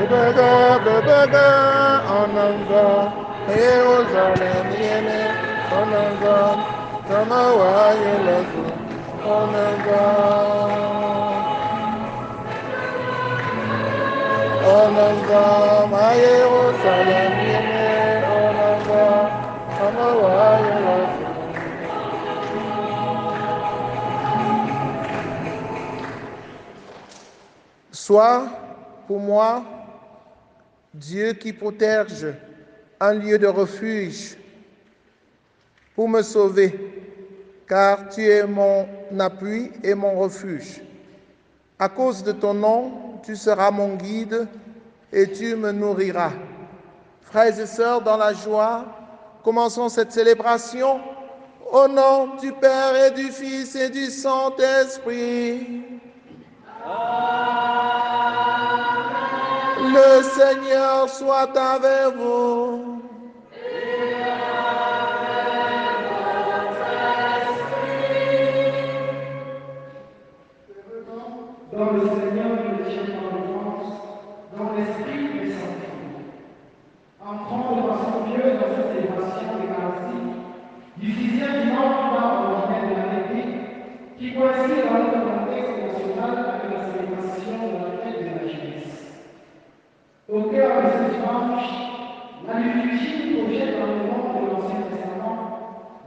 bebega, onanga, Jerusalem yene, onanga, Tamawa yelazu, onanga, onanga, ma Jerusalem yene, onanga, Tamawa yelazu. Sois pour moi Dieu qui protège, un lieu de refuge pour me sauver, car tu es mon appui et mon refuge. À cause de ton nom, tu seras mon guide et tu me nourriras. Frères et sœurs, dans la joie, commençons cette célébration au nom du Père et du Fils et du Saint-Esprit. Le Seigneur soit avec vous. Et avec votre esprit. Dans le Seigneur, nous étions par l'enfance, dans l'esprit et sanctifié. Entrons de façon pieuse dans cette célébration d'Eucharistie du 6e dimanche du mois ordinaire de l'année, qui coïncide dans notre contexte national avec la célébration de la fête de la jeunesse. Au cœur de ce dimanche, la liturgie projette dans le monde de l'Ancien Testament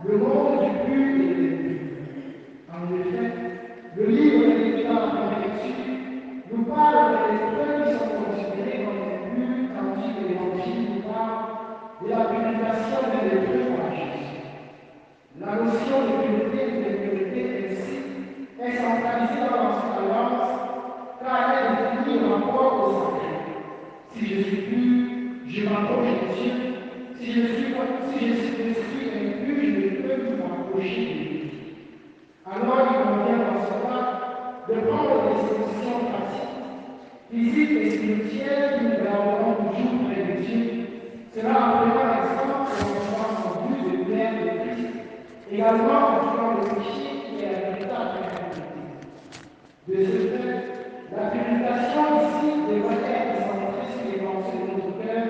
le monde du pur et de l'impur. En effet, le livre de l'Écriture nous parle des épreuves qui sont considérées comme impures, tandis que l'Évangile nous parle de la purification des épreuves par Jésus. La notion de pureté et d'impureté ainsi est centralisée dans l'Ancienne Alliance, car elle définit le rapport au sacré. Si je suis pur, je m'approche de Dieu. Si je suis impur, je ne peux m'approcher de lui. Alors il convient dans ce cas de prendre des dispositions pratiques, physiques et spirituelles qui nous garderont toujours près de Dieu. Cela appellera l'exemple de l'enfant en vue de plaire de Christ, également en tuant le péché qui est la véritable intégrité. De ce fait, la purification ici devrait être centrée sur les pensées de notre cœur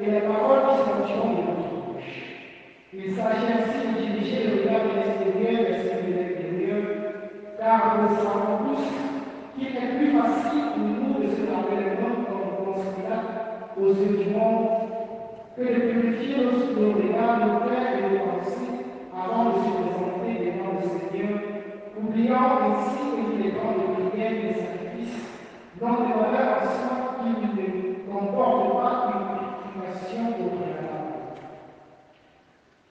et les paroles qui sortiront de notre bouche. Il s'agit ainsi de diriger le regard de l'extérieur vers celui de l'intérieur, car nous savons tous qu'il est plus facile pour nous de se laver les mains comme considère aux yeux du monde que de purifier nos regards, nos cœurs et nos pensées avant de se présenter devant le Seigneur, oubliant ainsi que les grandes prières et les sacrifices n'ont de valeur en soi qui ne comportent pas une purification au préalable.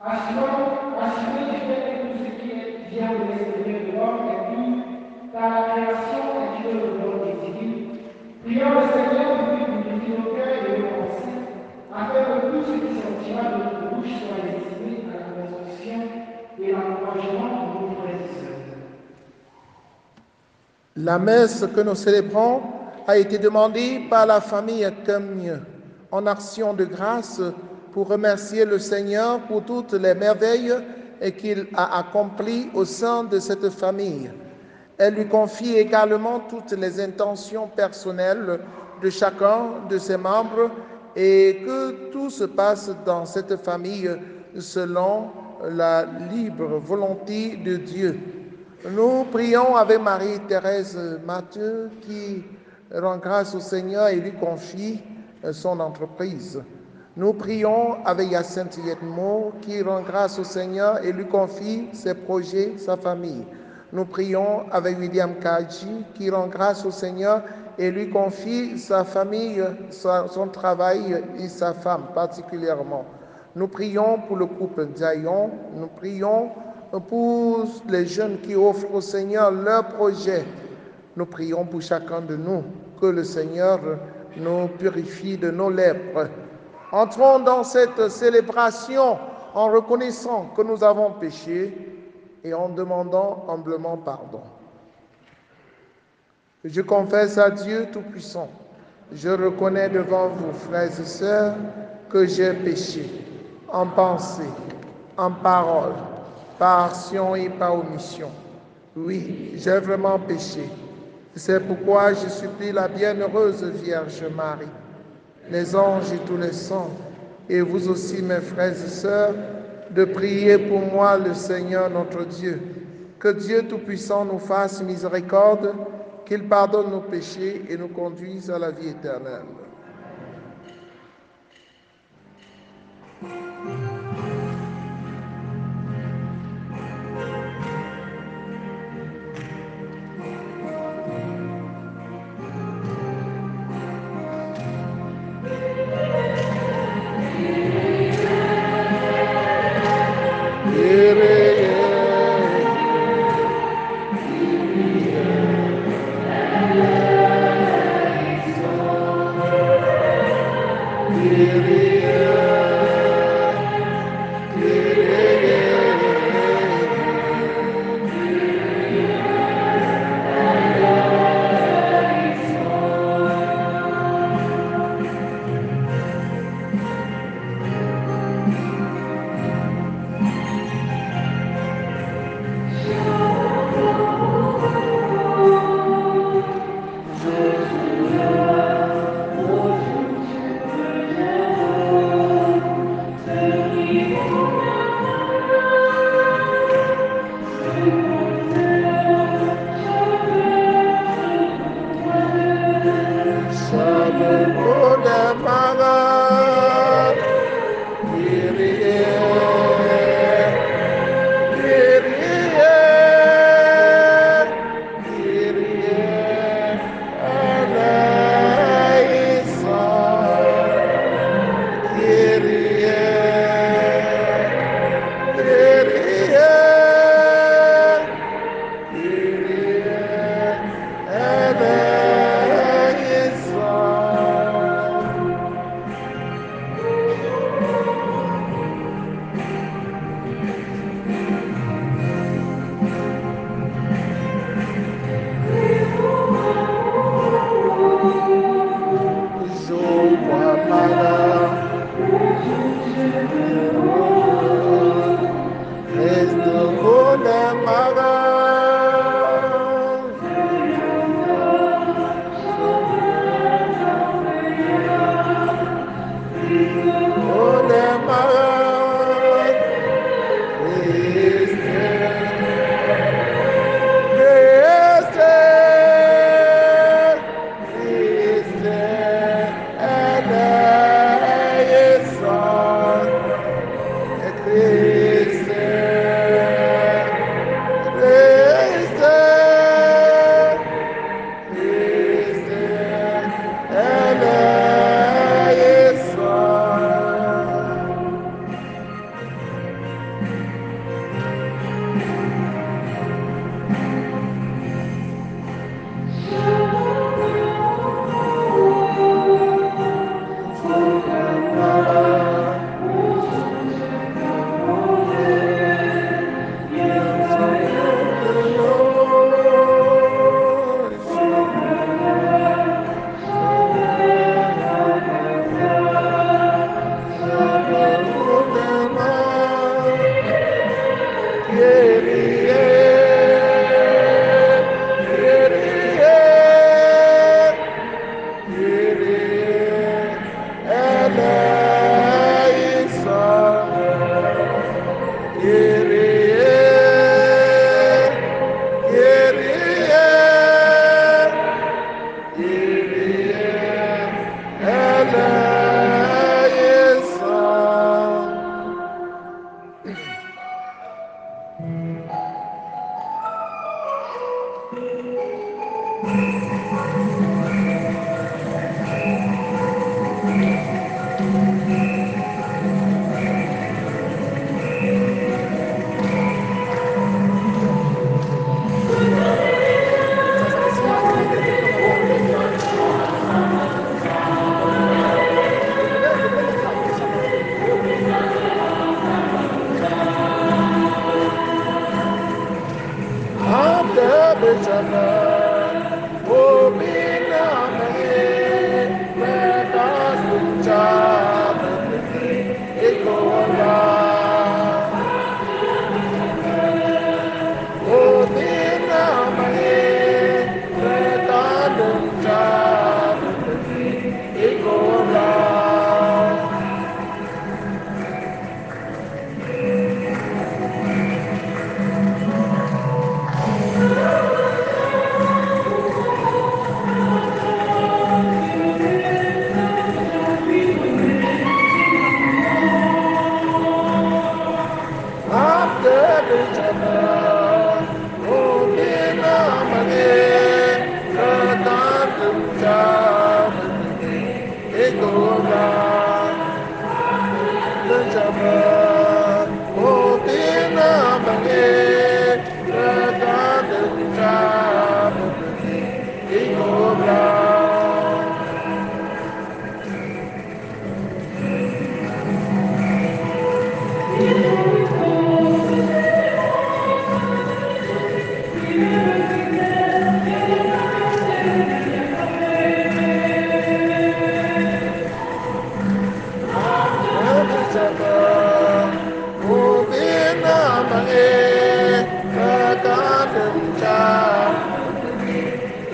Assurez du fait que tout ce qui vient de l'extérieur de l'homme est pur, car la création est une œuvre de l'homme divine. Prions le Seigneur de purifier nos cœurs et nos pensées, afin que tout ce qui sortira de notre bouche soit destiné à la construction et l'encouragement de nos frères et sœurs. La messe que nous célébrons a été demandée par la famille Camieux en action de grâce pour remercier le Seigneur pour toutes les merveilles qu'il a accomplies au sein de cette famille. Elle lui confie également toutes les intentions personnelles de chacun de ses membres et que tout se passe dans cette famille selon la libre volonté de Dieu. Nous prions avec Marie-Thérèse Mathieu qui rend grâce au Seigneur et lui confie son entreprise. Nous prions avec Hyacinthe Yetmo qui rend grâce au Seigneur et lui confie ses projets, sa famille. Nous prions avec William Kaji qui rend grâce au Seigneur et lui confie sa famille, son travail et sa femme particulièrement. Nous prions pour le couple Diayon, nous prions pour les jeunes qui offrent au Seigneur leurs projets. Nous prions pour chacun de nous, que le Seigneur nous purifie de nos lèpres. Entrons dans cette célébration en reconnaissant que nous avons péché et en demandant humblement pardon. Je confesse à Dieu Tout-Puissant, je reconnais devant vous, frères et sœurs, que j'ai péché en pensée, en parole, par action et par omission. Oui, j'ai vraiment péché. C'est pourquoi je supplie la bienheureuse Vierge Marie les anges et tous les saints, et vous aussi, mes frères et sœurs, de prier pour moi, le Seigneur notre Dieu. Que Dieu Tout-Puissant nous fasse miséricorde, qu'il pardonne nos péchés et nous conduise à la vie éternelle.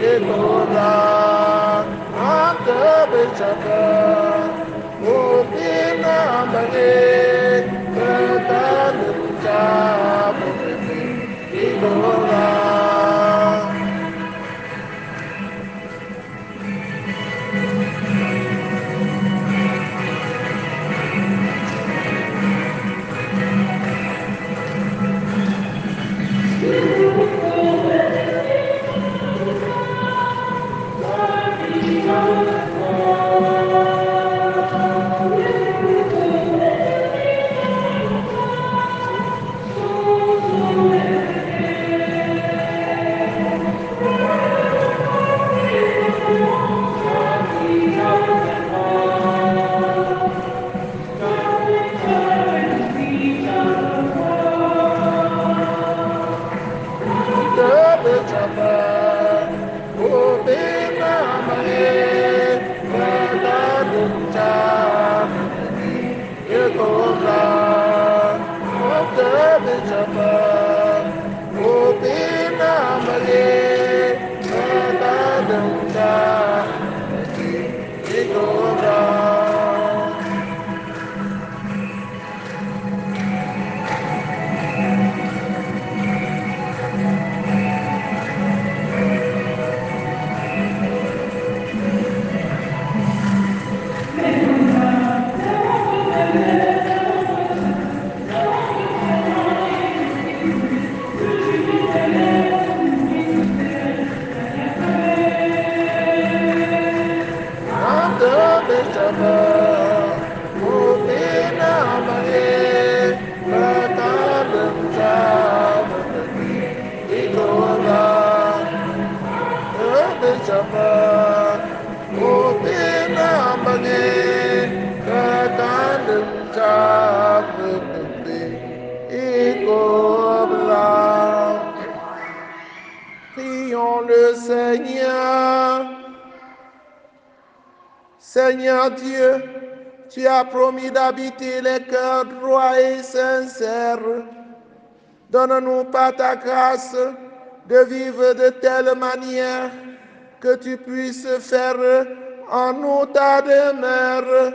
Ekola, Antebechaka, Mubina Mbage, Ketanuja, Mubini, Ekola. Prions le Seigneur. Seigneur Dieu, tu as promis d'habiter les cœurs droits et sincères. Donne-nous par ta grâce de vivre de telle manière que tu puisses faire en nous ta demeure.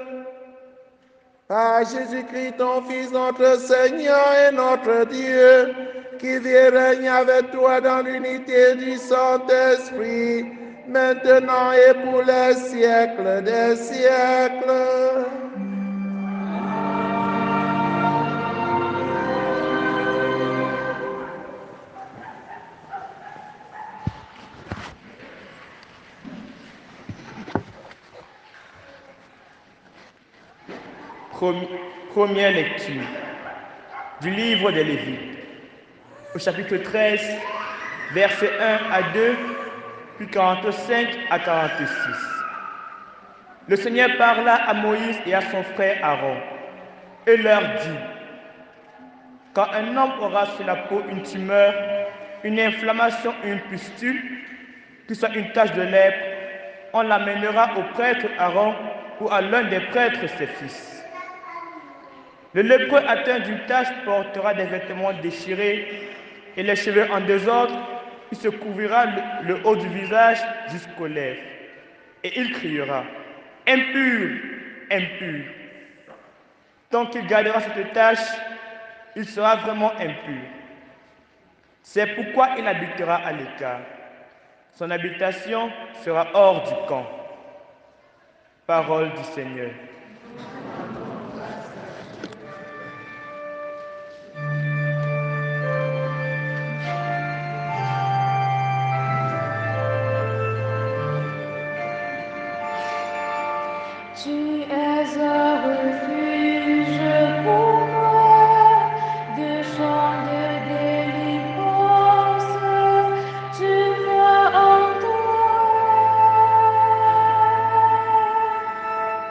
Par Jésus-Christ, ton Fils, notre Seigneur et notre Dieu, qui vit et règne avec toi dans l'unité du Saint-Esprit, maintenant et pour les siècles des siècles. Première lecture du livre des Lévites, au chapitre 13, versets 1 à 2, puis 45 à 46. Le Seigneur parla à Moïse et à son frère Aaron et leur dit: quand un homme aura sur la peau une tumeur, une inflammation ou une pustule, qui soit une tache de lèpre, on l'amènera au prêtre Aaron ou à l'un des prêtres ses fils. Le lépreux atteint d'une tache portera des vêtements déchirés et les cheveux en désordre. Il se couvrira le haut du visage jusqu'aux lèvres. Et il criera: impur, impur. Tant qu'il gardera cette tache, il sera vraiment impur. C'est pourquoi il habitera à l'écart. Son habitation sera hors du camp. Parole du Seigneur. Tu es un refuge pour moi, de champs de délivrance, tu vas en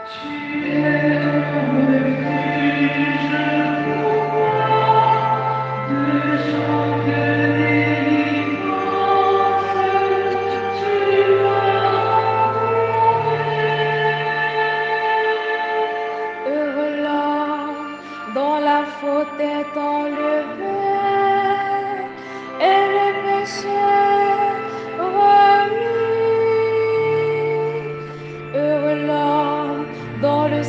Tu es un refuge pour moi, de champs de délivrance, tu vas en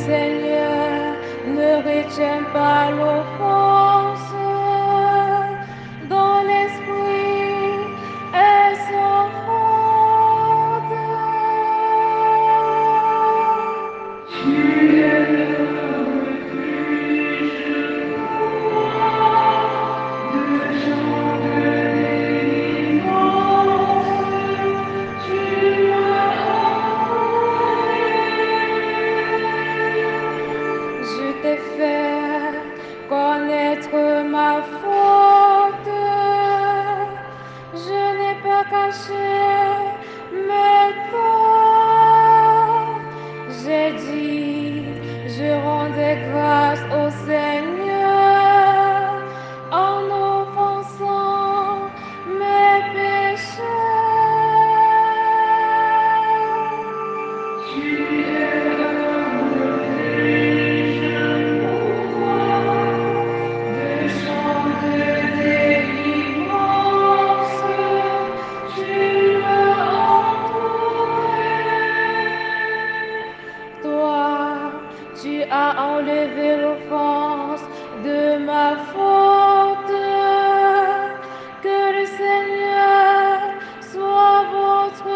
Seigneur ne retient pas l'offense dans l'esprit et sans faute. Tu es le refuge pour moi, de gens de délivrance. Tu m'as Je t'ai fait connaître ma faute. Je n'ai pas caché mes torts. J'ai dit, je rendais grâce au Seigneur en offensant mes péchés. Tu es un refuge pour moi, de chants de délivrance. Tu m'as entouré. Toi, tu as enlevé l'offense de ma faute. Que le Seigneur soit votre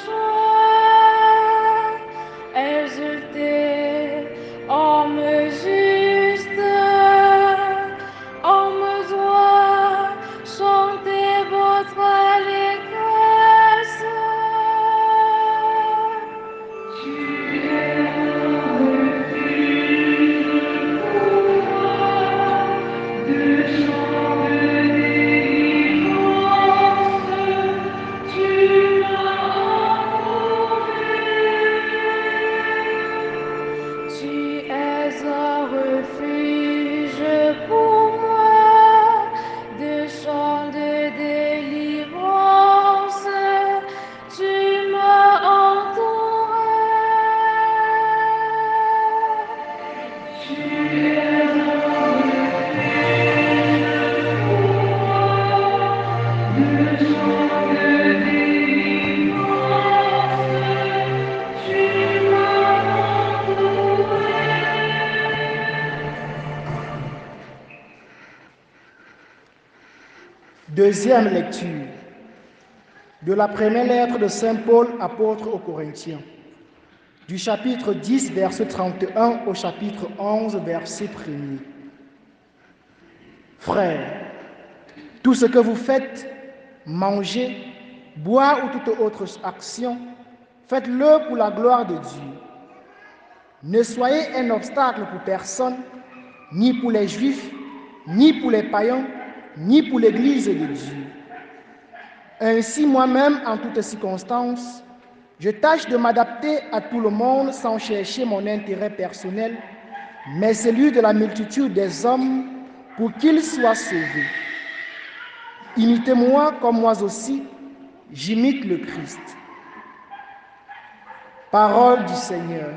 joie. Exultez, homme juste, homme droit, chantez votre allégresse. Tu es un refuge pour moi, de chants de délivrance. Tu m'as entouré. Tu es un refuge pour moi, de chants de délivrance. Tu m'as entouré. Tu es un refuge pour moi, de chants de délivrance. Tu m'as entouré. Deuxième lecture de la première lettre de Saint Paul, apôtre aux Corinthiens, du chapitre 10, verset 31 au chapitre 11, verset 1er. Frères, tout ce que vous faites, manger, boire ou toute autre action, faites-le pour la gloire de Dieu. Ne soyez un obstacle pour personne, ni pour les Juifs, ni pour les païens, ni pour l'Église de Dieu. Ainsi, moi-même, en toutes circonstances, je tâche de m'adapter à tout le monde sans chercher mon intérêt personnel, mais celui de la multitude des hommes pour qu'ils soient sauvés. Imitez-moi comme moi aussi, j'imite le Christ. Parole du Seigneur.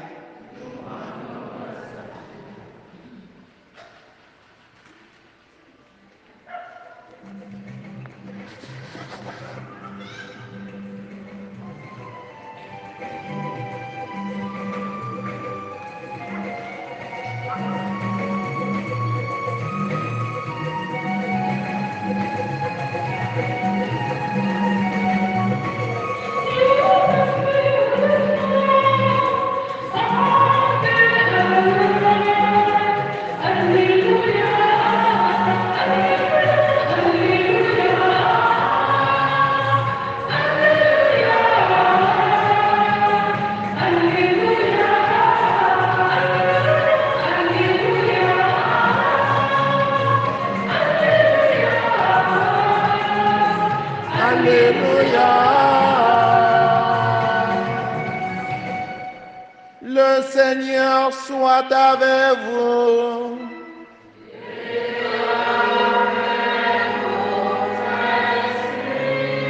Le Seigneur soit avec vous.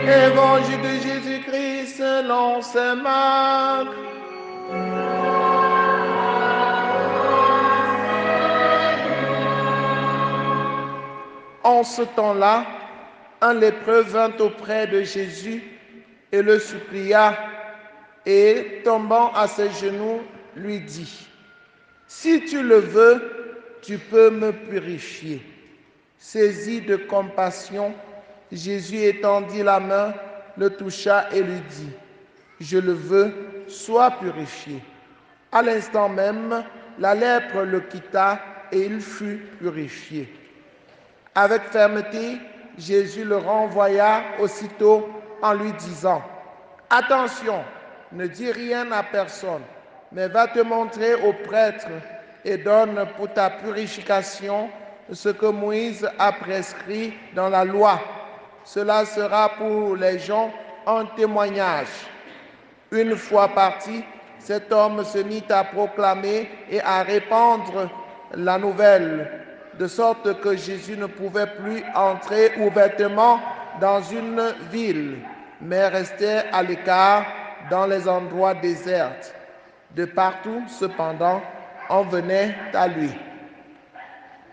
Évangile de Jésus-Christ selon saint Marc. En ce temps-là, un lépreux vint auprès de Jésus et le supplia, et tombant à ses genoux, lui dit: Si tu le veux, tu peux me purifier. » Saisi de compassion, Jésus étendit la main, le toucha et lui dit, « Je le veux, sois purifié. » À l'instant même, la lèpre le quitta et il fut purifié. Avec fermeté, Jésus le renvoya aussitôt en lui disant, « Attention, ne dis rien à personne, mais va te montrer au prêtre et donne pour ta purification ce que Moïse a prescrit dans la loi. Cela sera pour les gens un témoignage. » Une fois parti, cet homme se mit à proclamer et à répandre la nouvelle, de sorte que Jésus ne pouvait plus entrer ouvertement dans une ville, mais restait à l'écart dans les endroits déserts. De partout, cependant, on venait à lui.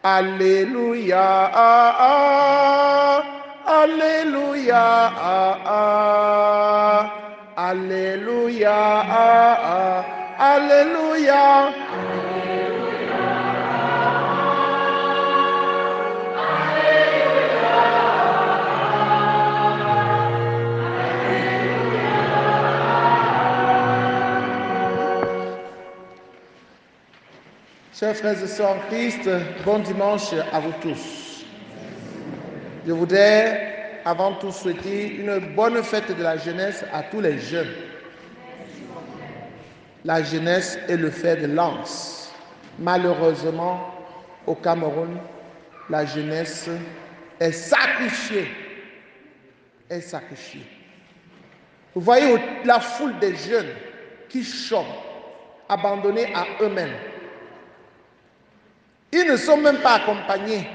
Alléluia, ah, ah, Alléluia, ah, ah, Alléluia, ah, ah, Alléluia. Chers frères et sœurs en Christ, bon dimanche à vous tous. Je voudrais avant tout souhaiter une bonne fête de la jeunesse à tous les jeunes. La jeunesse est le fer de lance. Malheureusement, au Cameroun, la jeunesse est sacrifiée. Est sacrifiée. Vous voyez la foule des jeunes qui chantent, abandonnés à eux-mêmes. Ils ne sont même pas accompagnés.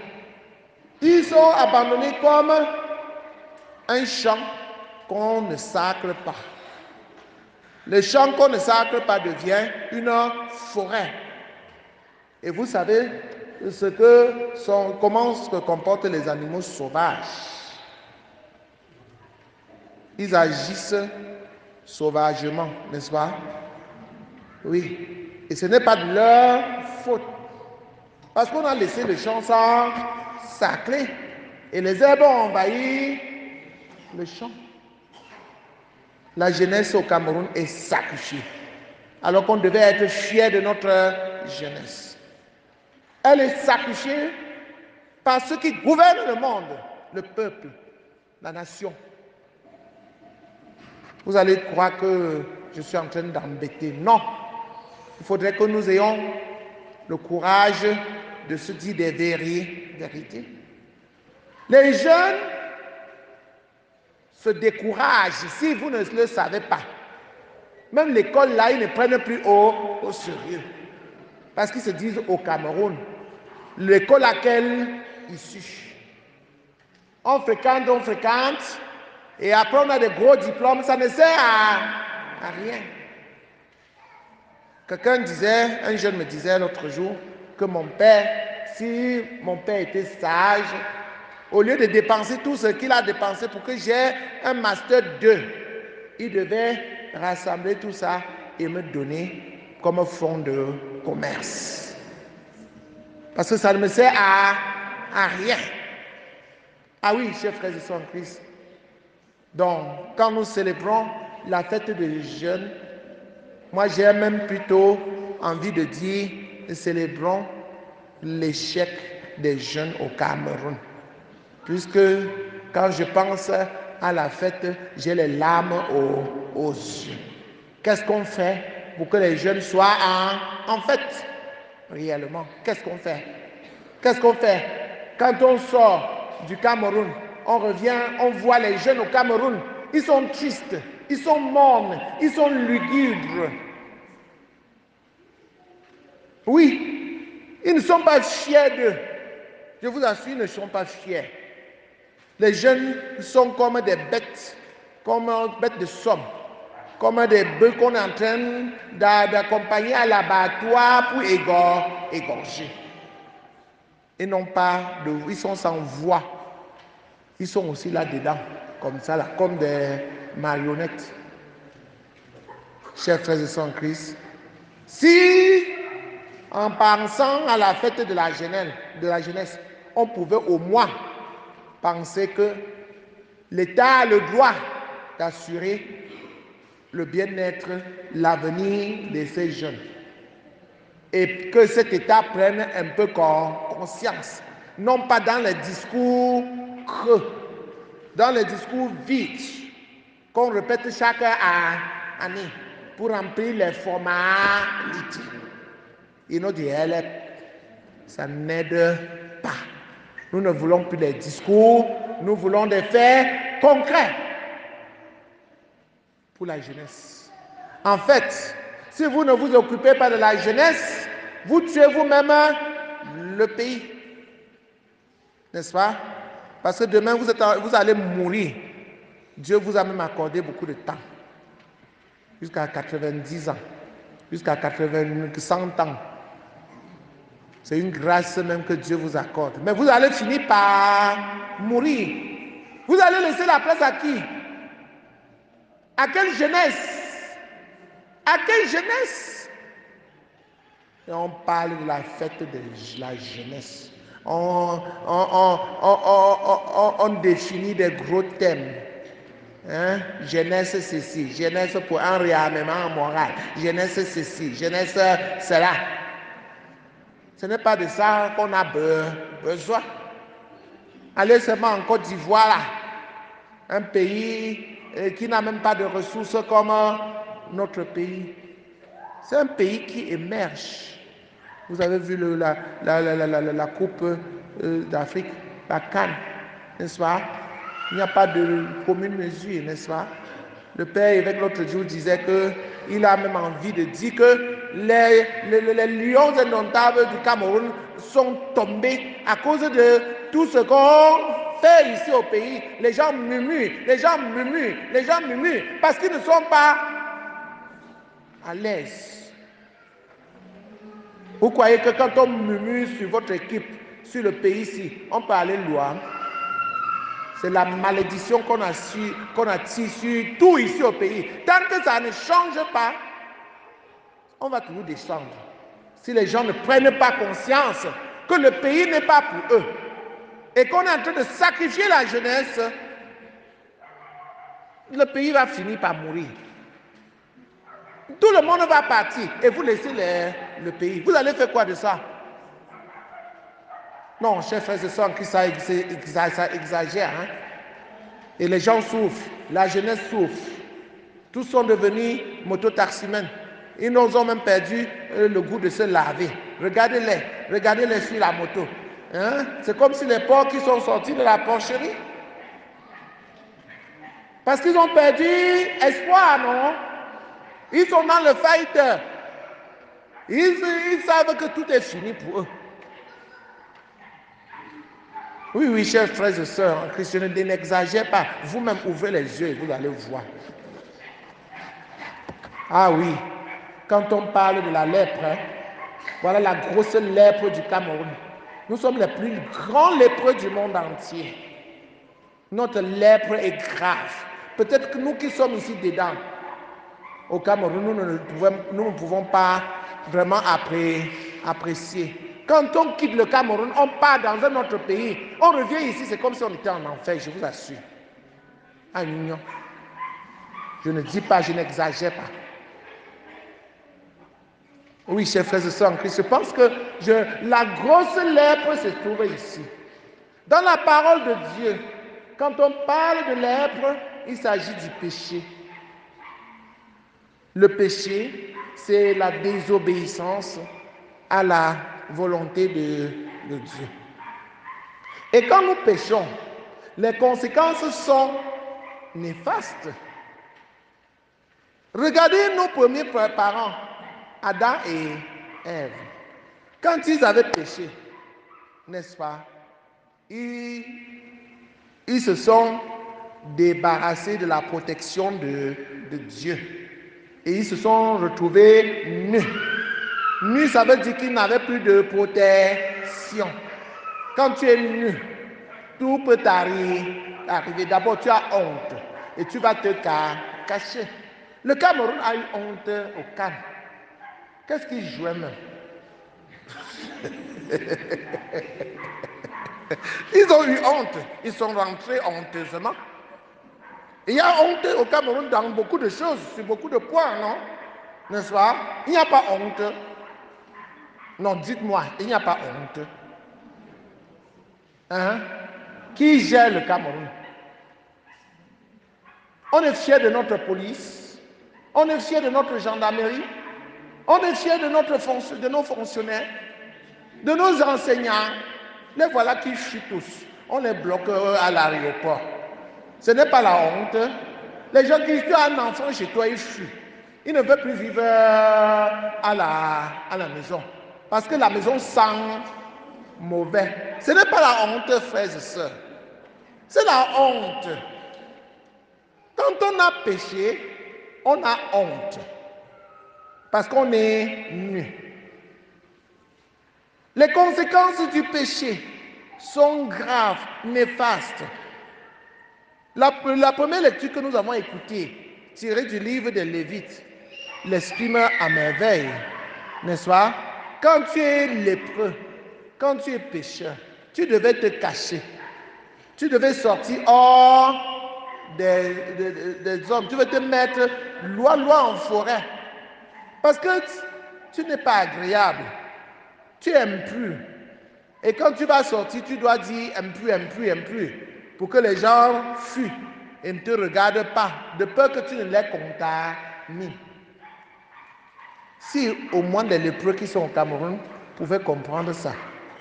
Ils sont abandonnés comme un champ qu'on ne sacre pas. Le champ qu'on ne sacre pas devient une forêt. Et vous savez comment se comportent les animaux sauvages. Ils agissent sauvagement, n'est-ce pas? Oui. Et ce n'est pas de leur faute. Parce qu'on a laissé le champ sans sacrer. Et les herbes ont envahi le champ. La jeunesse au Cameroun est sacrifiée. Alors qu'on devait être fier de notre jeunesse. Elle est sacrifiée par ceux qui gouvernent le monde, le peuple, la nation. Vous allez croire que je suis en train d'embêter. Non. Il faudrait que nous ayons le courage de se dire des vérités. Les jeunes se découragent si vous ne le savez pas. Même l'école là, ils ne prennent plus au sérieux. Parce qu'ils se disent au Cameroun, l'école à quelle issue? On fréquente, et après on a des gros diplômes, ça ne sert à rien. Un jeune me disait l'autre jour que si mon père était sage, au lieu de dépenser tout ce qu'il a dépensé pour que j'ai un master 2, il devait rassembler tout ça et me donner comme fonds de commerce. Parce que ça ne me sert à rien. Ah oui, chers frères et sœurs en Christ. Donc, quand nous célébrons la fête des jeunes, moi j'ai même plutôt envie de dire, célébrons l'échec des jeunes au Cameroun. Puisque quand je pense à la fête, j'ai les larmes aux yeux. Qu'est-ce qu'on fait pour que les jeunes soient en fête? Réellement, qu'est-ce qu'on fait? Qu'est-ce qu'on fait? Quand on sort du Cameroun, on revient, on voit les jeunes au Cameroun, ils sont tristes, ils sont mornes, ils sont lugubres. Oui, ils ne sont pas fiers d'eux. Je vous assure, ils ne sont pas fiers. Les jeunes sont comme des bêtes de somme, comme des bœufs qu'on est en train d'accompagner à l'abattoir pour égorger. Ils n'ont pas ils sont sans voix. Ils sont aussi là-dedans, comme ça, là, comme des marionnettes. Chers frères et sœurs en Christ, si en pensant à la fête de la jeunesse, on pouvait au moins penser que l'État a le droit d'assurer le bien-être, l'avenir de ces jeunes. Et que cet État prenne un peu conscience, non pas dans les discours creux, dans les discours vides, qu'on répète chaque année pour remplir les formalités. Il nous dit, ça n'aide pas. Nous ne voulons plus des discours, nous voulons des faits concrets pour la jeunesse. En fait, si vous ne vous occupez pas de la jeunesse, vous tuez vous-même le pays. N'est-ce pas? Parce que demain, vous allez mourir. Dieu vous a même accordé beaucoup de temps. Jusqu'à 90 ans. Jusqu'à 100 ans. C'est une grâce même que Dieu vous accorde. Mais vous allez finir par mourir. Vous allez laisser la place à qui? À quelle jeunesse? À quelle jeunesse? Et on parle de la fête de la jeunesse. On définit des gros thèmes. Hein? Jeunesse ceci, jeunesse pour un réarmement moral, jeunesse ceci, jeunesse cela. Ce n'est pas de ça qu'on a besoin. Allez seulement en Côte d'Ivoire, là, un pays qui n'a même pas de ressources comme notre pays. C'est un pays qui émerge. Vous avez vu la Coupe d'Afrique, la CAN, n'est-ce pas? Il n'y a pas de commune mesure, n'est-ce pas? Le père évêque l'autre jour disait qu'il a même envie de dire que les lions indomptables du Cameroun sont tombés à cause de tout ce qu'on fait ici au pays. Les gens murmurent, les gens murmurent, les gens murmurent parce qu'ils ne sont pas à l'aise. Vous croyez que quand on murmure sur votre équipe, sur le pays ici, on peut aller loin? C'est la malédiction qu'on a tirée sur tout ici au pays. Tant que ça ne change pas, on va toujours descendre. Si les gens ne prennent pas conscience que le pays n'est pas pour eux et qu'on est en train de sacrifier la jeunesse, le pays va finir par mourir. Tout le monde va partir et vous laissez le pays. Vous allez faire quoi de ça? Non, chers frères et sœurs, ça exagère. Hein? Et les gens souffrent, la jeunesse souffre. Tous sont devenus mototaximens. Ils ont même perdu le goût de se laver. Regardez-les sur la moto. Hein? C'est comme si les porcs qui sont sortis de la porcherie. Parce qu'ils ont perdu espoir, non? Ils sont dans le fight. Ils savent que tout est fini pour eux. Oui, chers frères et sœurs, en christianisme, n'exagérez pas. Vous-même, ouvrez les yeux et vous allez voir. Ah oui, quand on parle de la lèpre, hein, voilà la grosse lèpre du Cameroun. Nous sommes les plus grands lépreux du monde entier. Notre lèpre est grave. Peut-être que nous qui sommes ici dedans, au Cameroun, nous ne pouvons pas vraiment apprécier. Quand on quitte le Cameroun, on part dans un autre pays. On revient ici, c'est comme si on était en enfer, je vous assure. En union. Je ne dis pas, je n'exagère pas. Oui, chers frères et sœurs en Christ, je pense que la grosse lèpre se trouve ici. Dans la parole de Dieu, quand on parle de lèpre, il s'agit du péché. Le péché, c'est la désobéissance à la volonté de Dieu. Et quand nous péchons, les conséquences sont néfastes. Regardez nos premiers parents, Adam et Ève. Quand ils avaient péché, n'est-ce pas, ils se sont débarrassés de la protection de Dieu. Et ils se sont retrouvés nus. Nu, ça veut dire qu'ils n'avaient plus de protection. Quand tu es nu, tout peut t'arriver. D'abord, tu as honte et tu vas te cacher. Le Cameroun a eu honte au Can. Qu'est-ce qu'il jouait même? Ils ont eu honte. Ils sont rentrés honteusement. Il y a honte au Cameroun dans beaucoup de choses, sur beaucoup de points, non? N'est-ce pas? Il n'y a pas honte. Non, dites-moi, il n'y a pas honte. Hein? Qui gère le Cameroun? On est fier de notre police. On est fier de notre gendarmerie. On est fier de nos fonctionnaires, de nos enseignants. Les voilà qui fuient tous. On les bloque à l'aéroport. Ce n'est pas la honte. Les gens qui disent, tu as un enfant chez toi, il fuit. Il ne veut plus vivre à la maison. Parce que la maison sent mauvais. Ce n'est pas la honte, frères et sœurs. C'est la honte. Quand on a péché, on a honte. Parce qu'on est nu. Les conséquences du péché sont graves, néfastes. La première lecture que nous avons écoutée, tirée du livre des Lévites, l'exprime à merveille, n'est-ce pas? Quand tu es lépreux, quand tu es pécheur, tu devais te cacher. Tu devais sortir hors des hommes. Tu devais te mettre loin en forêt. Parce que tu n'es pas agréable. Tu es impur. Et quand tu vas sortir, tu dois dire impur, pour que les gens fuient et ne te regardent pas, de peur que tu ne les contamines. Si au moins les lépreux qui sont au Cameroun pouvaient comprendre ça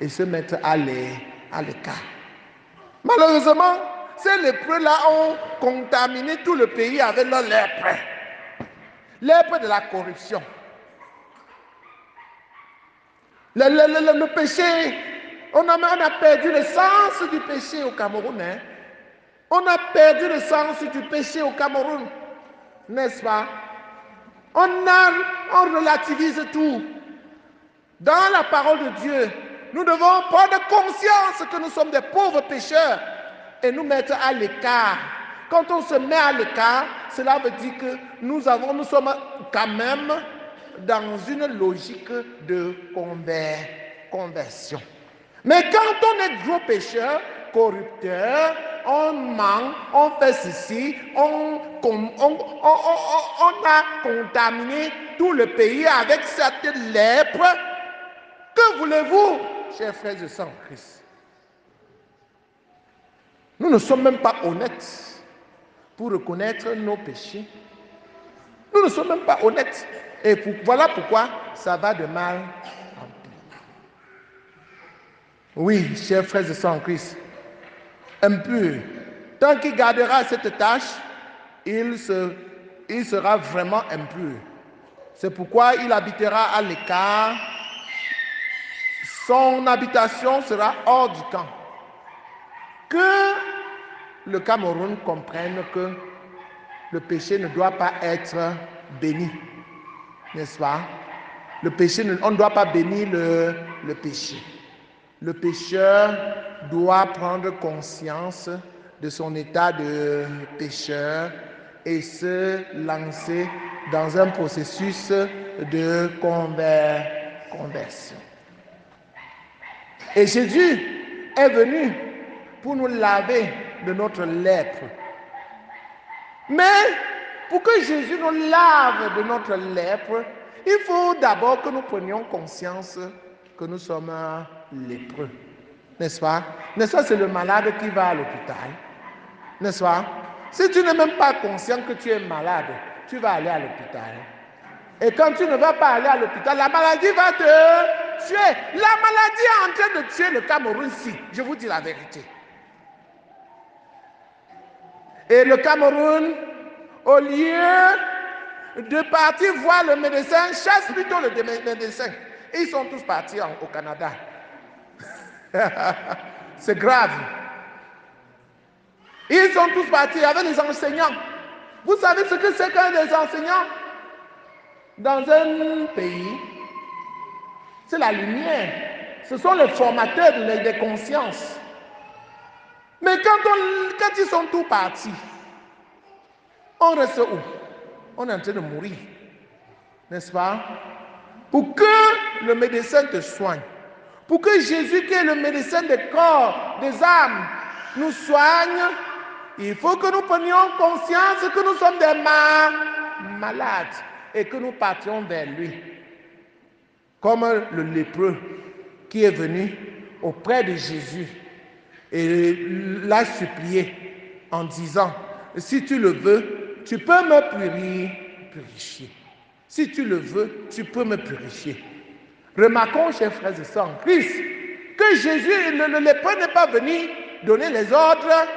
et se mettre à l'écart. Malheureusement, ces lépreux-là ont contaminé tout le pays avec leur lèpre. Lèpre de la corruption. Le péché, on a perdu le sens du péché au Cameroun. Hein? On a perdu le sens du péché au Cameroun, n'est-ce pas? On relativise tout. Dans la parole de Dieu, nous devons prendre conscience que nous sommes des pauvres pécheurs et nous mettre à l'écart. Quand on se met à l'écart, cela veut dire que nous sommes quand même dans une logique de conversion. Mais quand on est gros pécheur, corrupteur, on ment, on fait ceci, on a contaminé tout le pays avec cette lèpre. Que voulez-vous, chers frères et sœurs en Christ? Nous ne sommes même pas honnêtes pour reconnaître nos péchés. Nous ne sommes même pas honnêtes. Et voilà pourquoi ça va de mal en pis. Oui, chers frères et sœurs en Christ, impur. Tant qu'il gardera cette tâche, il sera vraiment impur. C'est pourquoi il habitera à l'écart. Son habitation sera hors du camp. Que le Cameroun comprenne que le péché ne doit pas être béni. N'est-ce pas? Le péché, on ne doit pas bénir le péché. Le pécheur doit prendre conscience de son état de pécheur et se lancer dans un processus de conversion. Et Jésus est venu pour nous laver de notre lèpre. Mais pour que Jésus nous lave de notre lèpre, il faut d'abord que nous prenions conscience que nous sommes lépreux. N'est-ce pas? N'est-ce pas, c'est le malade qui va à l'hôpital. N'est-ce pas? Si tu n'es même pas conscient que tu es malade, tu vas aller à l'hôpital. Et quand tu ne vas pas aller à l'hôpital, la maladie va te tuer. La maladie est en train de tuer le Cameroun ici. Je vous dis la vérité. Et le Cameroun, au lieu de partir voir le médecin, chasse plutôt le médecin. Ils sont tous partis au Canada. C'est grave. Ils sont tous partis avec les enseignants. Vous savez ce que c'est qu'un des enseignants? Dans un pays, c'est la lumière. Ce sont les formateurs des consciences. Mais quand ils sont tous partis, on reste où? On est en train de mourir. N'est-ce pas? Pour que le médecin te soigne, Pour que Jésus, qui est le médecin des corps, des âmes, nous soigne, il faut que nous prenions conscience que nous sommes des malades et que nous partions vers lui. Comme le lépreux qui est venu auprès de Jésus et l'a supplié en disant, si tu le veux, tu peux me purifier. Si tu le veux, tu peux me purifier. Remarquons, chers frères et sœurs en Christ, que Jésus, le lépreux n'est pas venu donner les ordres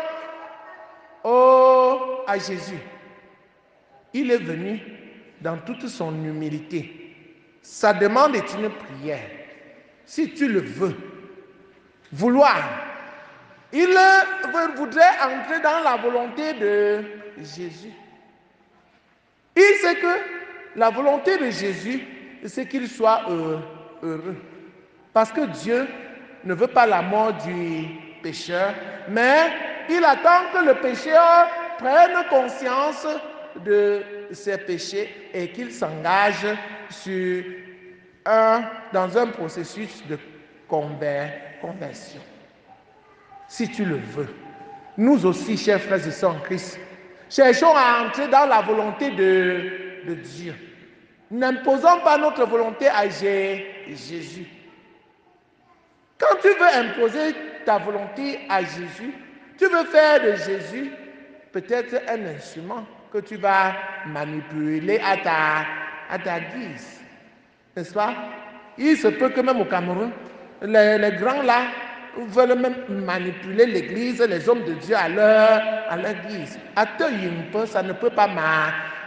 à Jésus. Il est venu dans toute son humilité. Sa demande est une prière. Si tu le veux, vouloir. Il voudrait entrer dans la volonté de Jésus. Il sait que la volonté de Jésus, c'est qu'il soit heureux. Parce que Dieu ne veut pas la mort du pécheur, mais il attend que le pécheur prenne conscience de ses péchés et qu'il s'engage dans un processus de conversion. Si tu le veux, nous aussi, chers frères et sœurs en Christ, cherchons à entrer dans la volonté de Dieu. N'imposons pas notre volonté à Jésus. Quand tu veux imposer ta volonté à Jésus, tu veux faire de Jésus peut-être un instrument que tu vas manipuler à ta guise. N'est-ce pas? Il se peut que même au Cameroun, les grands là veulent même manipuler l'église, les hommes de Dieu à leur guise. À peu, ça ne peut pas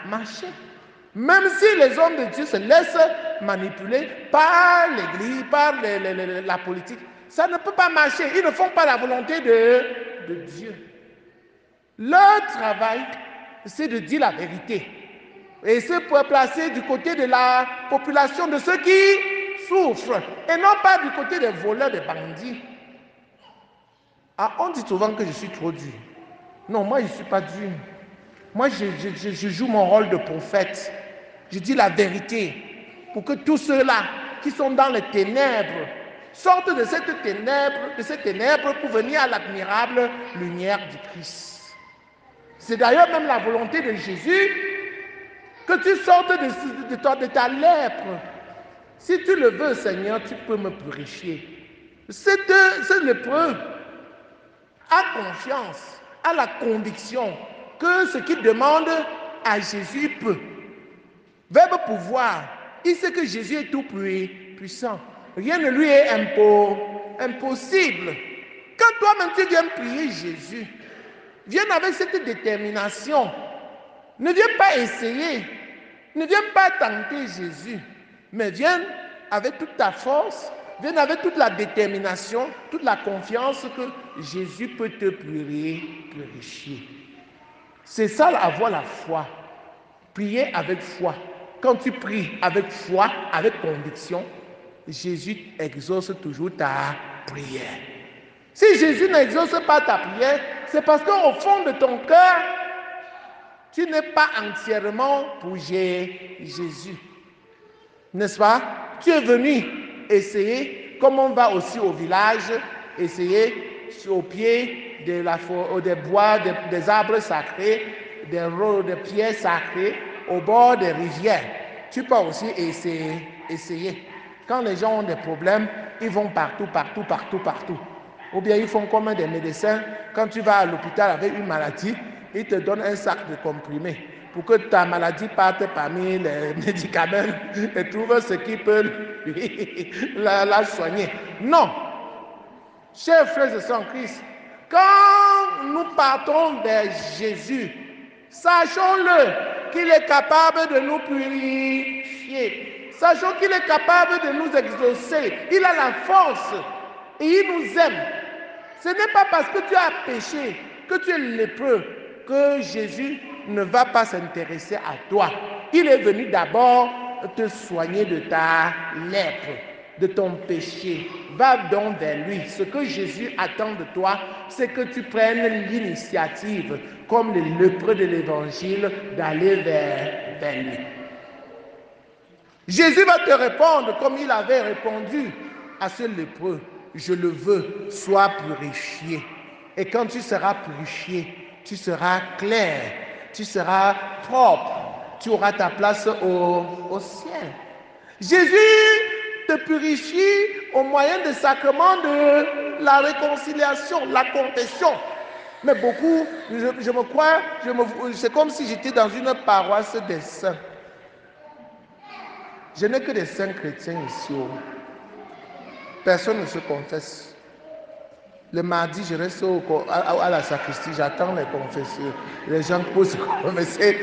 marcher. Même si les hommes de Dieu se laissent manipuler par l'église, par la politique, ça ne peut pas marcher. Ils ne font pas la volonté de Dieu. Leur travail, c'est de dire la vérité. Et c'est pour placer du côté de la population, de ceux qui souffrent, et non pas du côté des voleurs, des bandits. Ah, on dit souvent que je suis trop dur. Non, moi je ne suis pas dur. Moi je joue mon rôle de prophète. Je dis la vérité pour que tous ceux-là qui sont dans les ténèbres sortent de ces ténèbres pour venir à l'admirable lumière du Christ. C'est d'ailleurs même la volonté de Jésus que tu sortes de ta lèpre. Si tu le veux, Seigneur, tu peux me purifier. Ce lépreux a confiance, a la conviction que ce qu'il demande à Jésus, il peut. Verbe pouvoir, il sait que Jésus est tout puissant. Rien ne lui est impossible. Quand toi-même tu viens prier Jésus, viens avec cette détermination. Ne viens pas essayer, ne viens pas tenter Jésus, mais viens avec toute ta force, viens avec toute la détermination, toute la confiance que Jésus peut te purifier. C'est ça, avoir la foi. Prier avec foi. Quand tu pries avec foi, avec conviction, Jésus exauce toujours ta prière. Si Jésus n'exauce pas ta prière, c'est parce qu'au fond de ton cœur, tu n'es pas entièrement pour Jésus. N'est-ce pas? Tu es venu essayer, comme on va aussi au village, essayer au pied des bois, des arbres sacrés, des pierres sacrées, au bord des rivières. Tu peux aussi essayer. Quand les gens ont des problèmes, ils vont partout. Ou bien ils font comme des médecins. Quand tu vas à l'hôpital avec une maladie, ils te donnent un sac de comprimés pour que ta maladie parte parmi les médicaments et trouve ce qui peut la soigner. Non. Chers frères et sœurs en Christ, quand nous partons vers Jésus, sachons-le qu'il est capable de nous purifier. Sachons qu'il est capable de nous exaucer. Il a la force et il nous aime. Ce n'est pas parce que tu as péché, que tu es lépreux, que Jésus ne va pas s'intéresser à toi. Il est venu d'abord te soigner de ta lèpre, de ton péché. Va donc vers lui. Ce que Jésus attend de toi, c'est que tu prennes l'initiative, comme les lépreux de l'évangile, d'aller vers lui. Jésus va te répondre comme il avait répondu à ce lépreux, je le veux, sois purifié. Et quand tu seras purifié, tu seras clair, tu seras propre, tu auras ta place au ciel. Jésus te purifie au moyen des sacrements de la réconciliation, la confession. Mais beaucoup, je me crois, c'est comme si j'étais dans une paroisse des saints. Je n'ai que des saints chrétiens ici. Personne ne se confesse. Le mardi, je reste à la sacristie, j'attends les confesseurs. Les gens posent se confesser.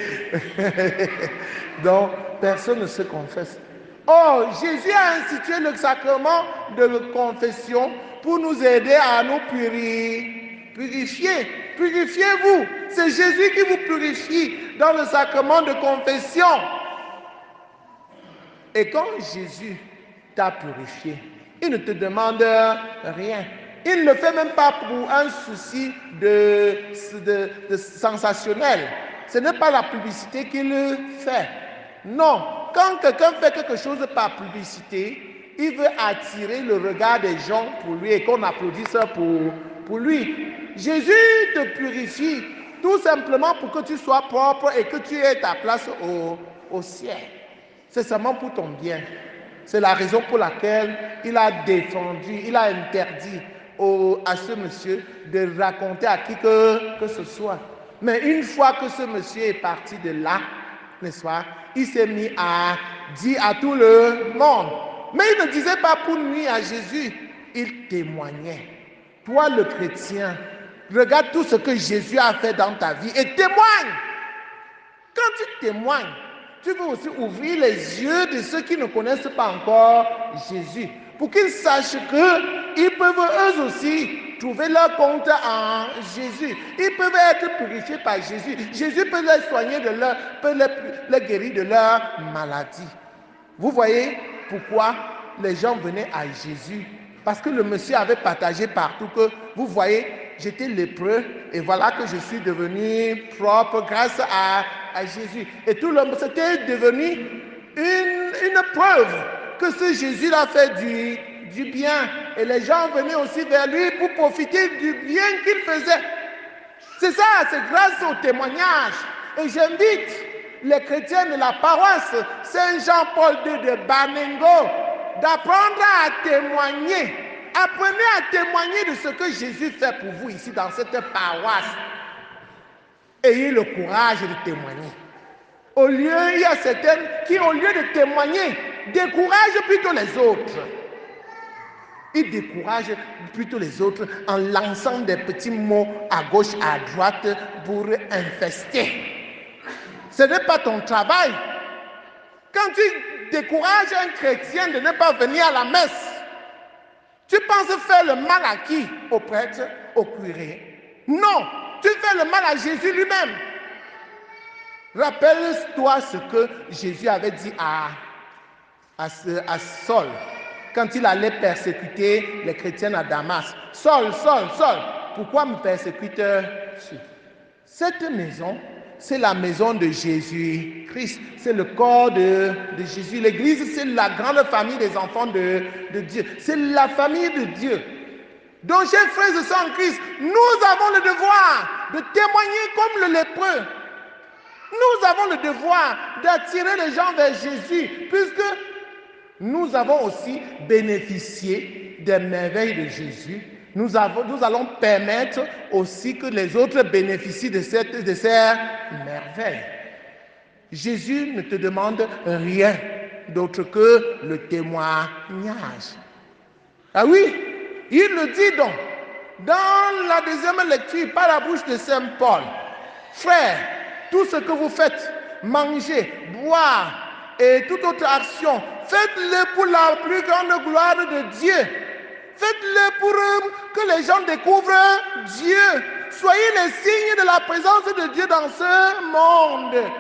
Donc, personne ne se confesse. Oh, Jésus a institué le sacrement de la confession pour nous aider à nous purifier. Purifiez-vous. C'est Jésus qui vous purifie dans le sacrement de confession. Et quand Jésus t'a purifié, il ne te demande rien. Il ne le fait même pas pour un souci de sensationnel. Ce n'est pas la publicité qu'il fait. Non, quand quelqu'un fait quelque chose par publicité, il veut attirer le regard des gens pour lui et qu'on applaudisse pour lui. Jésus te purifie tout simplement pour que tu sois propre et que tu aies ta place au ciel. C'est seulement pour ton bien. C'est la raison pour laquelle il a défendu, il a interdit à ce monsieur de raconter à qui que ce soit. Mais une fois que ce monsieur est parti de là, n'est-ce pas, il s'est mis à dire à tout le monde. Mais il ne disait pas pour nuire à Jésus, il témoignait. Toi le chrétien, regarde tout ce que Jésus a fait dans ta vie et témoigne. Quand tu témoignes, tu veux aussi ouvrir les yeux de ceux qui ne connaissent pas encore Jésus, pour qu'ils sachent qu'ils peuvent eux aussi trouver leur compte en Jésus. Ils peuvent être purifiés par Jésus. Jésus peut les soigner, peut les guérir de leur maladie. Vous voyez pourquoi les gens venaient à Jésus? Parce que le monsieur avait partagé partout que, vous voyez, j'étais lépreux et voilà que je suis devenu propre grâce à Jésus. Et tout le monde, c'était devenu une preuve que ce Jésus-là fait du bien. Et les gens venaient aussi vers lui pour profiter du bien qu'il faisait. C'est ça, c'est grâce au témoignage. Et j'invite les chrétiens de la paroisse Saint-Jean-Paul II de Banengo d'apprendre à témoigner. Apprenez à témoigner de ce que Jésus fait pour vous ici dans cette paroisse. Ayez le courage de témoigner. Il y a certaines qui, au lieu de témoigner, découragent plutôt les autres. Ils découragent plutôt les autres en lançant des petits mots à gauche, à droite pour infester. Ce n'est pas ton travail. Quand tu décourages un chrétien de ne pas venir à la messe, tu penses faire le mal à qui? Au prêtre, au curé? Non, tu fais le mal à Jésus lui-même. Rappelle-toi ce que Jésus avait dit à Saul quand il allait persécuter les chrétiens à Damas. Saul, Saul, Saul, pourquoi me persécutes-tu? Cette maison, c'est la maison de Jésus-Christ. C'est le corps de Jésus. L'église, c'est la grande famille des enfants de Dieu. C'est la famille de Dieu. Donc, chers frères et sœurs en Christ, nous avons le devoir de témoigner comme le lépreux. Nous avons le devoir d'attirer les gens vers Jésus, puisque nous avons aussi bénéficié des merveilles de Jésus. Nous allons permettre aussi que les autres bénéficient de ces merveilles. Jésus ne te demande rien d'autre que le témoignage. Ah oui, il le dit donc dans la deuxième lecture par la bouche de Saint Paul. Frères, tout ce que vous faites, manger, boire et toute autre action, faites-le pour la plus grande gloire de Dieu. Faites-le pour que les gens découvrent Dieu. Soyez les signes de la présence de Dieu dans ce monde.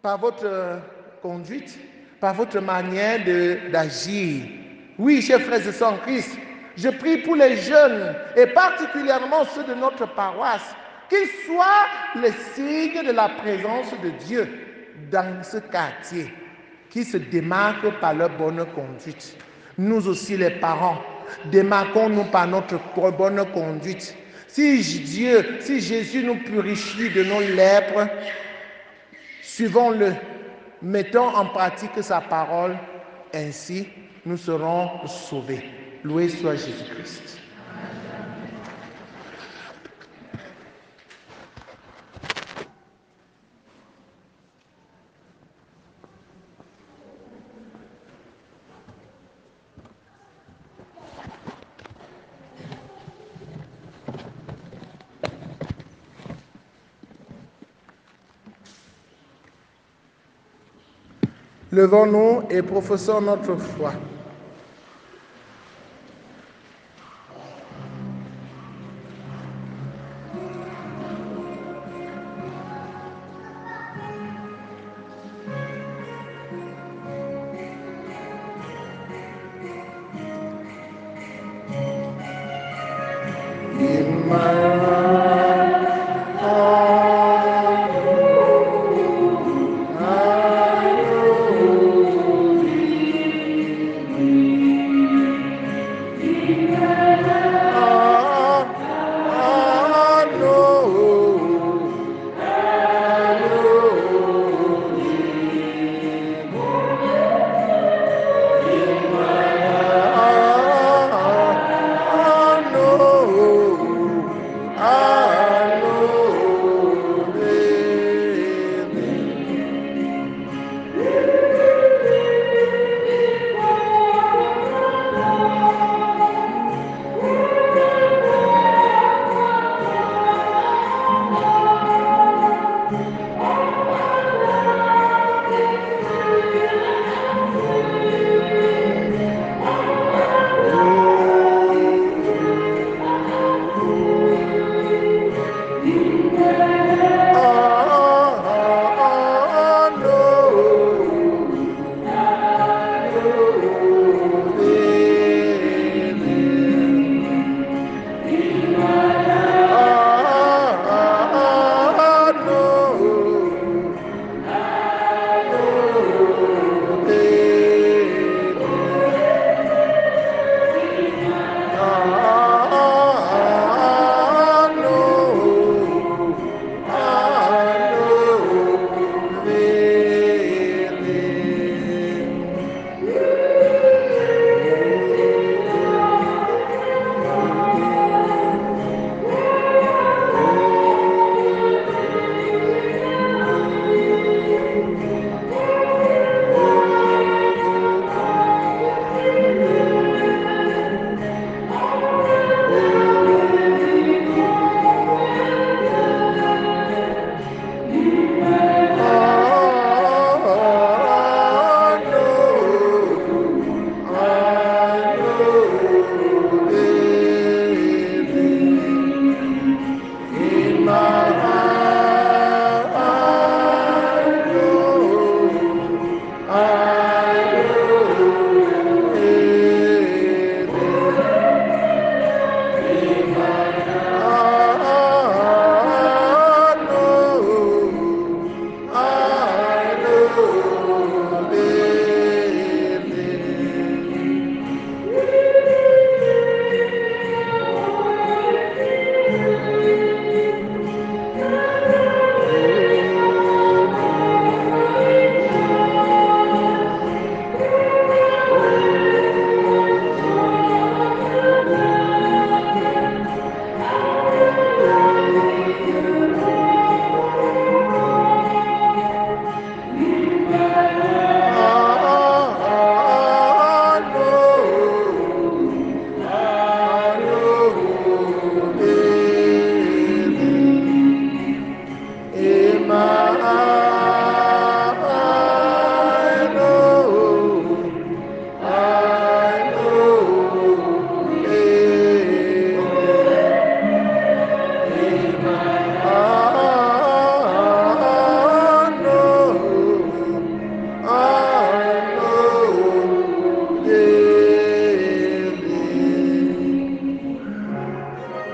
Par votre conduite, par votre manière d'agir. Oui, chers frères et sœurs en Christ, je prie pour les jeunes et particulièrement ceux de notre paroisse, qu'ils soient les signes de la présence de Dieu dans ce quartier, qui se démarque par leur bonne conduite. Nous aussi les parents, démarquons-nous par notre bonne conduite. Si Jésus nous purifie de nos lèpres, suivons-le, mettons en pratique sa parole, ainsi nous serons sauvés. Loué soit Jésus-Christ. Levons-nous et professons notre foi.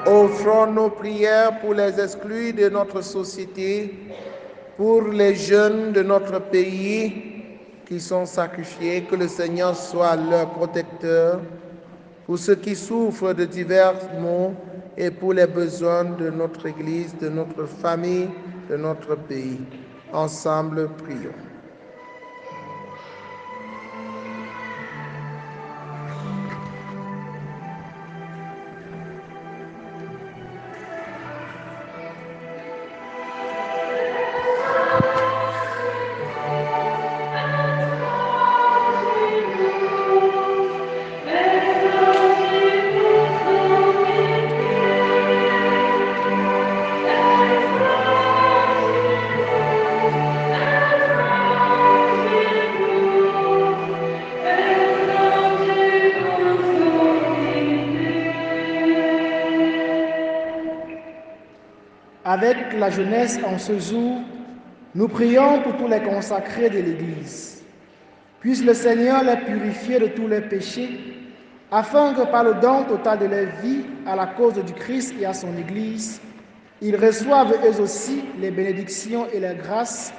Offrons nos prières pour les exclus de notre société, pour les jeunes de notre pays, qui sont sacrifiés, que le Seigneur soit leur protecteur, pour ceux qui souffrent de divers maux et pour les besoins de notre Église, de notre famille, de notre pays. Ensemble, prions. Avec la jeunesse en ce jour, nous prions pour tous les consacrés de l'Église. Puisse le Seigneur les purifier de tous les péchés, afin que par le don total de leur vie à la cause du Christ et à son Église, ils reçoivent eux aussi les bénédictions et les grâces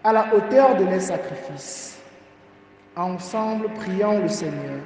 à la hauteur de leurs sacrifices. Ensemble, prions le Seigneur.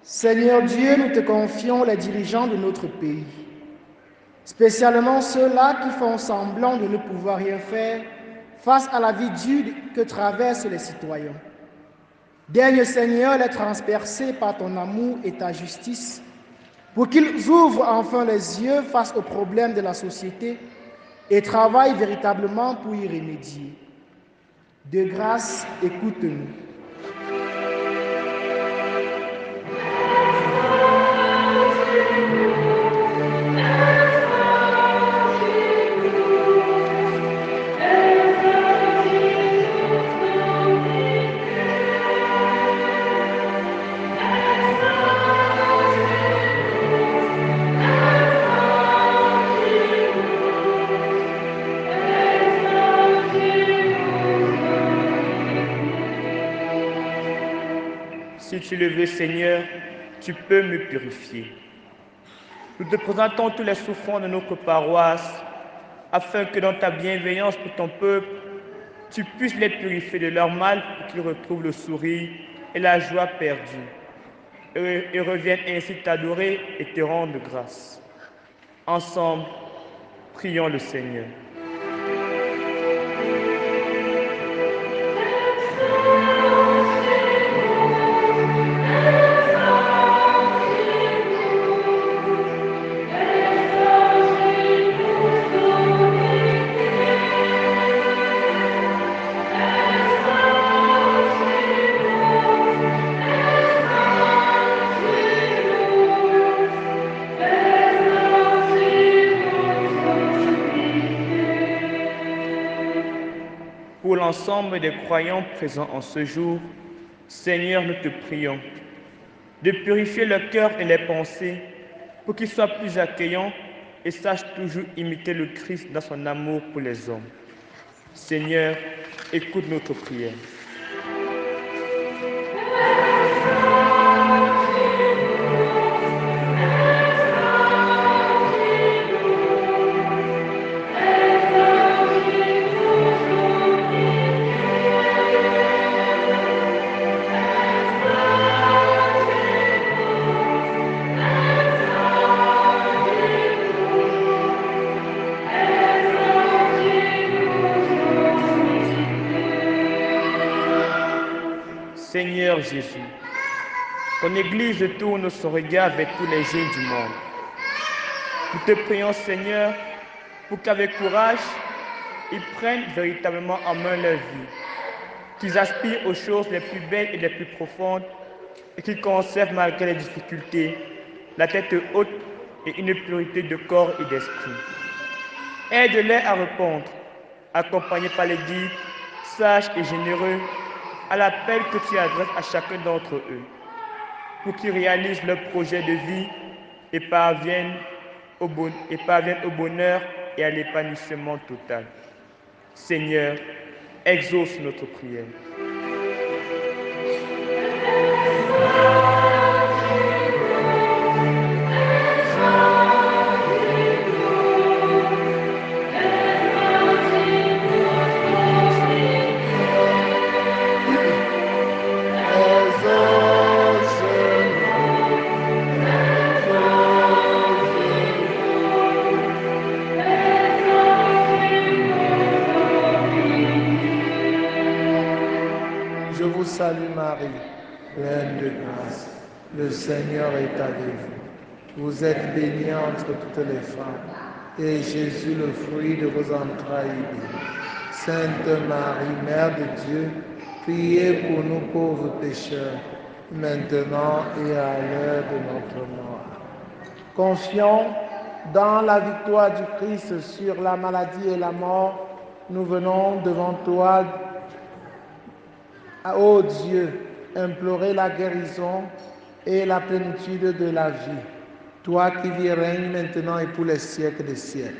Seigneur Dieu, nous te confions les dirigeants de notre pays, spécialement ceux-là qui font semblant de ne pouvoir rien faire face à la vie dure que traversent les citoyens. Daigne, Seigneur, les transpercer par ton amour et ta justice, pour qu'ils ouvrent enfin les yeux face aux problèmes de la société et travaillent véritablement pour y remédier. De grâce, écoute-nous. Si tu le veux, Seigneur, tu peux me purifier. Nous te présentons tous les souffrants de notre paroisse, afin que dans ta bienveillance pour ton peuple, tu puisses les purifier de leur mal pour qu'ils retrouvent le sourire et la joie perdue, et reviennent ainsi t'adorer et te rendre grâce. Ensemble, prions le Seigneur. Pour l'ensemble des croyants présents en ce jour, Seigneur, nous te prions de purifier le cœur et les pensées pour qu'ils soient plus accueillants et sachent toujours imiter le Christ dans son amour pour les hommes. Seigneur, écoute notre prière. Seigneur Jésus, ton Église tourne son regard vers tous les jeunes du monde. Nous te prions, Seigneur, pour qu'avec courage, ils prennent véritablement en main leur vie, qu'ils aspirent aux choses les plus belles et les plus profondes, et qu'ils conservent malgré les difficultés la tête haute et une purité de corps et d'esprit. Aide-les à répondre, accompagnés par les guides sages et généreux à l'appel que tu adresses à chacun d'entre eux, pour qu'ils réalisent leur projet de vie et parviennent au bonheur et à l'épanouissement total. Seigneur, exauce notre prière. Je vous salue Marie, pleine de grâce. Le Seigneur est avec vous. Vous êtes bénie entre toutes les femmes, et Jésus, le fruit de vos entrailles, est béni. Sainte Marie, Mère de Dieu, priez pour nous pauvres pécheurs, maintenant et à l'heure de notre mort. Confions dans la victoire du Christ sur la maladie et la mort. Nous venons devant toi, ô Dieu, implorer la guérison et la plénitude de la vie. Toi qui vis et règnes maintenant et pour les siècles des siècles.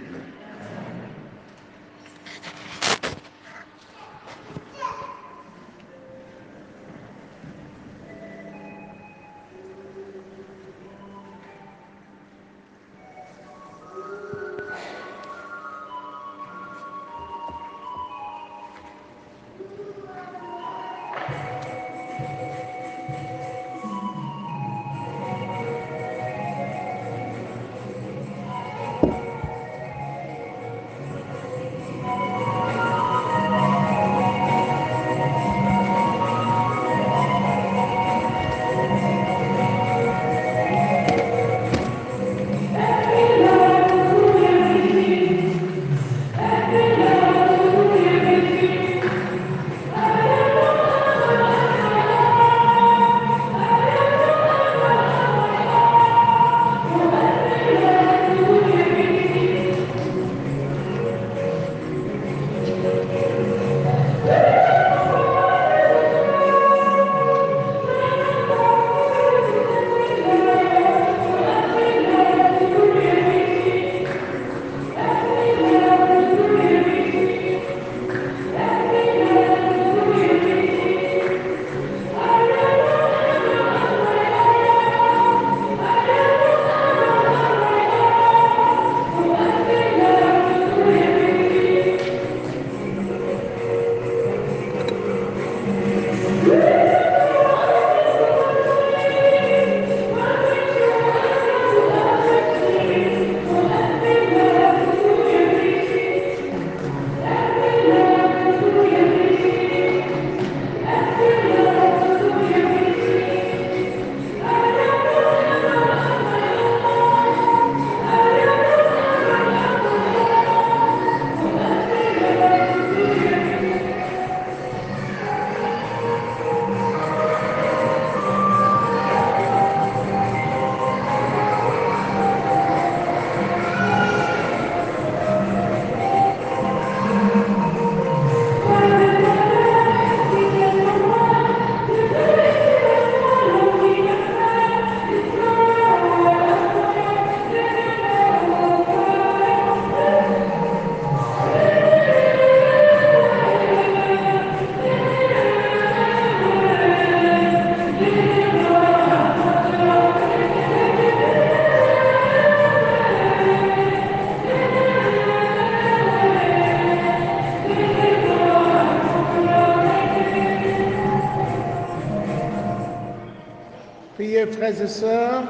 Priez, frères et sœurs,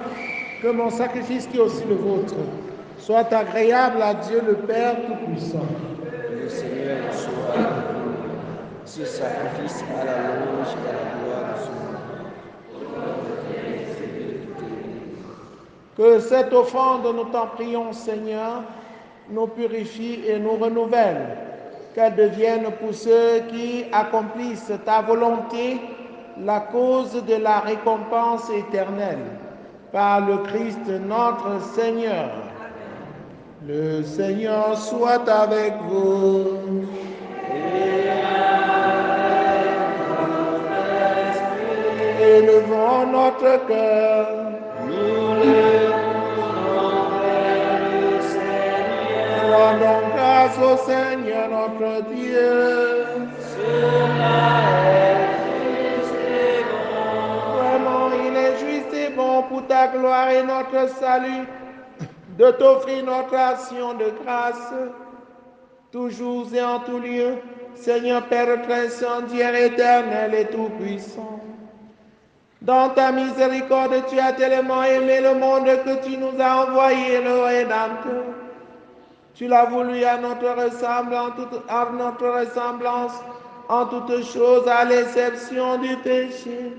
que mon sacrifice qui est aussi le vôtre soit agréable à Dieu le Père Tout-Puissant. Le Seigneur reçoit ce sacrifice à la louange et à la gloire de son nom. Que cette offrande, nous t'en prions, Seigneur, nous purifie et nous renouvelle, qu'elle devienne pour ceux qui accomplissent ta volonté la cause de la récompense éternelle. Par le Christ notre Seigneur. Le Seigneur soit avec vous. Et avec votre dans notre cœur. Nous l'élevons vers le Seigneur. Rendons grâce au Seigneur notre Dieu. Cela est juste et bon. Vraiment, il est juste et bon pour ta gloire et notre salut de t'offrir notre action de grâce, toujours et en tout lieu, Seigneur Père très saint, Dieu éternel et tout-puissant. Dans ta miséricorde, tu as tellement aimé le monde que tu nous as envoyé le Rédempteur. Tu l'as voulu à notre ressemblance, en toutes choses, à l'exception du péché,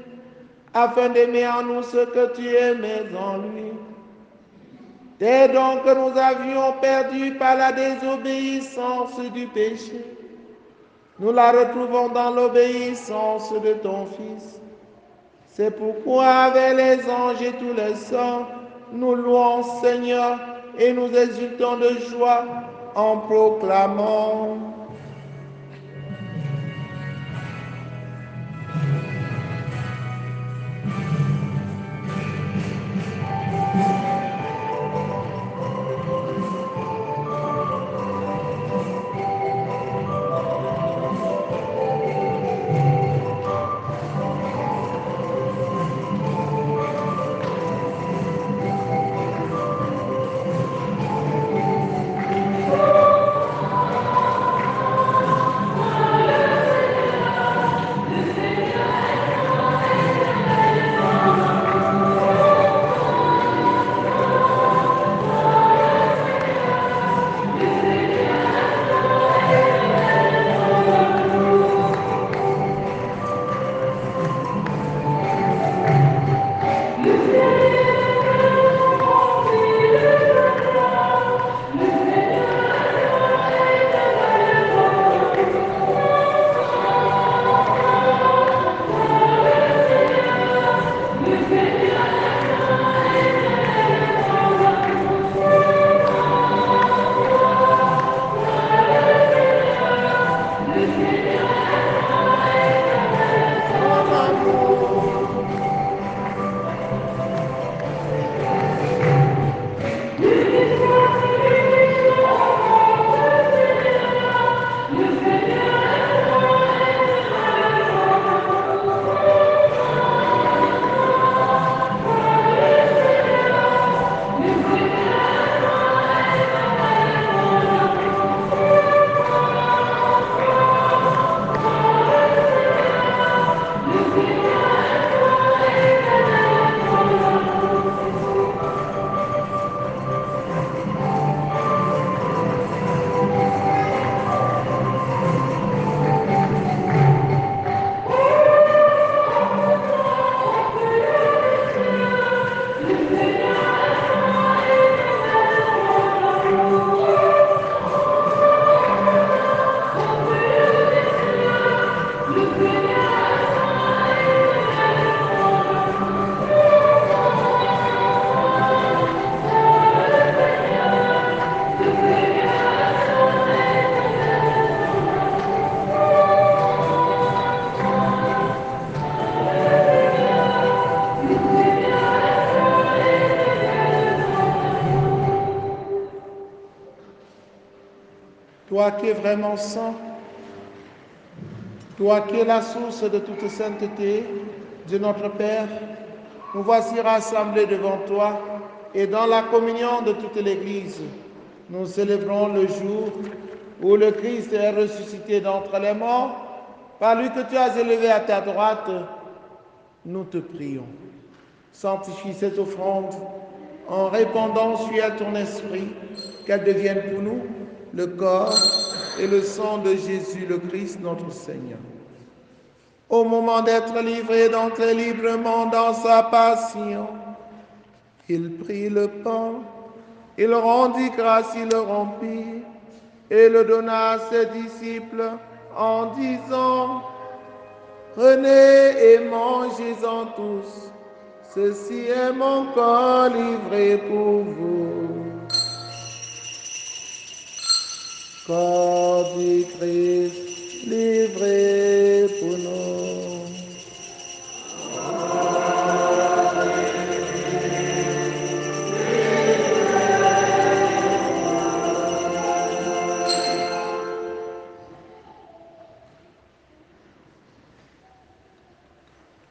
afin d'aimer en nous ce que tu aimais en lui. Tes dons que nous avions perdus par la désobéissance du péché, nous la retrouvons dans l'obéissance de ton Fils. C'est pourquoi avec les anges et tous les saints, nous louons Seigneur et nous exultons de joie en proclamant. Toi qui es vraiment saint, toi qui es la source de toute sainteté, de notre Père, nous voici rassemblés devant toi et dans la communion de toute l'Église, nous célébrons le jour où le Christ est ressuscité d'entre les morts, par lui que tu as élevé à ta droite. Nous te prions. Sanctifie cette offrande en répandant sur ton esprit, qu'elle devienne pour nous le corps et le sang de Jésus le Christ notre Seigneur. Au moment d'être livré d'entrer librement dans sa passion, il prit le pain, il rendit grâce, il le rompit et le donna à ses disciples en disant: prenez et mangez-en tous, ceci est mon corps livré pour vous. Corps du Christ livré pour nous.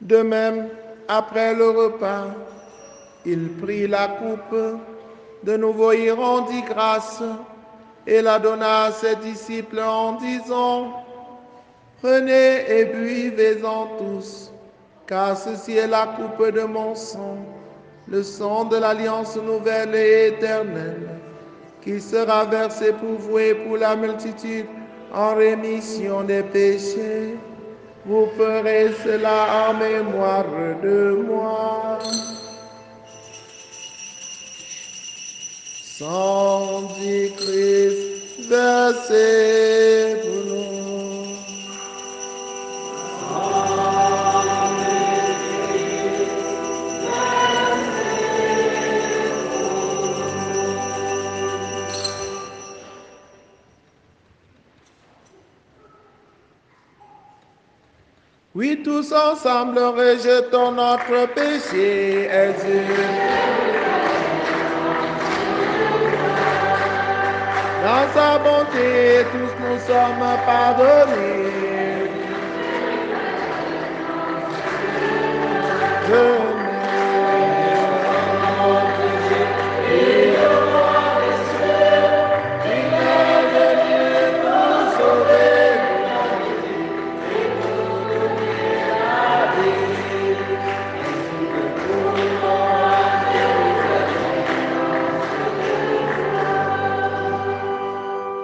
De même, après le repas, il prit la coupe, de nouveau il rendit grâce et la donna à ses disciples en disant, « Prenez et buvez-en tous, car ceci est la coupe de mon sang, le sang de l'alliance nouvelle et éternelle, qui sera versé pour vous et pour la multitude en rémission des péchés. Vous ferez cela en mémoire de moi. » Sang du Christ versé pour nous. Oui, tous ensemble, rejetons notre péché, exil. Dans sa bonté, tous nous sommes pardonnés.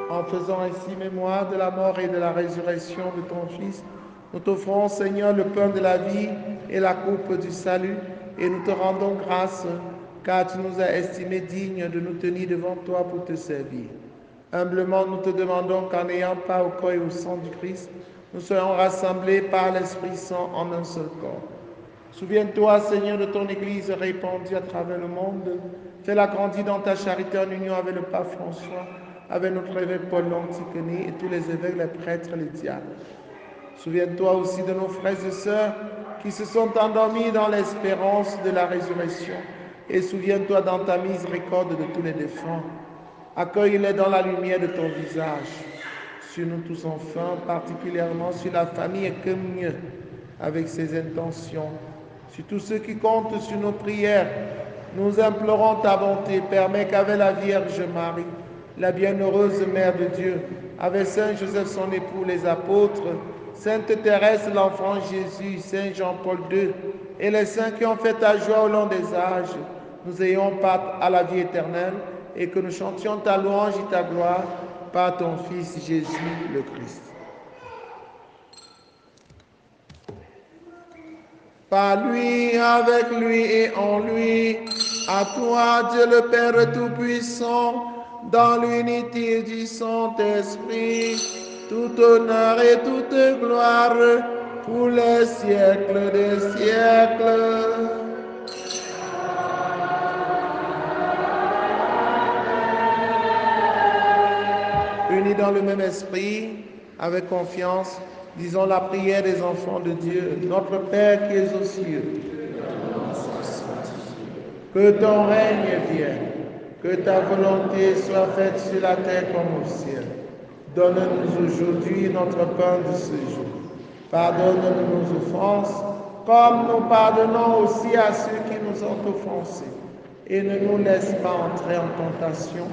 En faisant ainsi mémoire de la mort et de la résurrection de ton Fils, nous t'offrons, Seigneur, le pain de la vie et la coupe du salut, et nous te rendons grâce, car tu nous as estimés dignes de nous tenir devant toi pour te servir. Humblement, nous te demandons qu'en n'ayant pas au corps et au sang du Christ, nous soyons rassemblés par l'Esprit Saint en un seul corps. Souviens-toi, Seigneur, de ton Église répandue à travers le monde. Fais-la grandir dans ta charité en union avec le pape François, avec notre évêque Paul Anticoné et tous les évêques, les prêtres, les diacres. Souviens-toi aussi de nos frères et sœurs qui se sont endormis dans l'espérance de la résurrection. Et souviens-toi dans ta miséricorde de tous les défunts. Accueille-les dans la lumière de ton visage. Sur nous tous enfin, particulièrement sur la famille que mieux, avec ses intentions. Sur tous ceux qui comptent sur nos prières, nous implorons ta bonté. Permets qu'avec la Vierge Marie, la bienheureuse Mère de Dieu, avec Saint Joseph son époux, les apôtres, Sainte Thérèse, l'enfant Jésus, Saint Jean-Paul II, et les saints qui ont fait ta joie au long des âges, nous ayons part à la vie éternelle et que nous chantions ta louange et ta gloire par ton Fils Jésus le Christ. Par lui, avec lui et en lui, à toi, Dieu le Père Tout-Puissant, dans l'unité du Saint-Esprit, tout honneur et toute gloire pour les siècles des siècles. Unis dans le même esprit, avec confiance, disons la prière des enfants de Dieu. Notre Père qui es aux cieux, que ton règne vienne, que ta volonté soit faite sur la terre comme au ciel. Donne-nous aujourd'hui notre pain de ce jour. Pardonne-nous nos offenses, comme nous pardonnons aussi à ceux qui nous ont offensés. Et ne nous laisse pas entrer en tentation,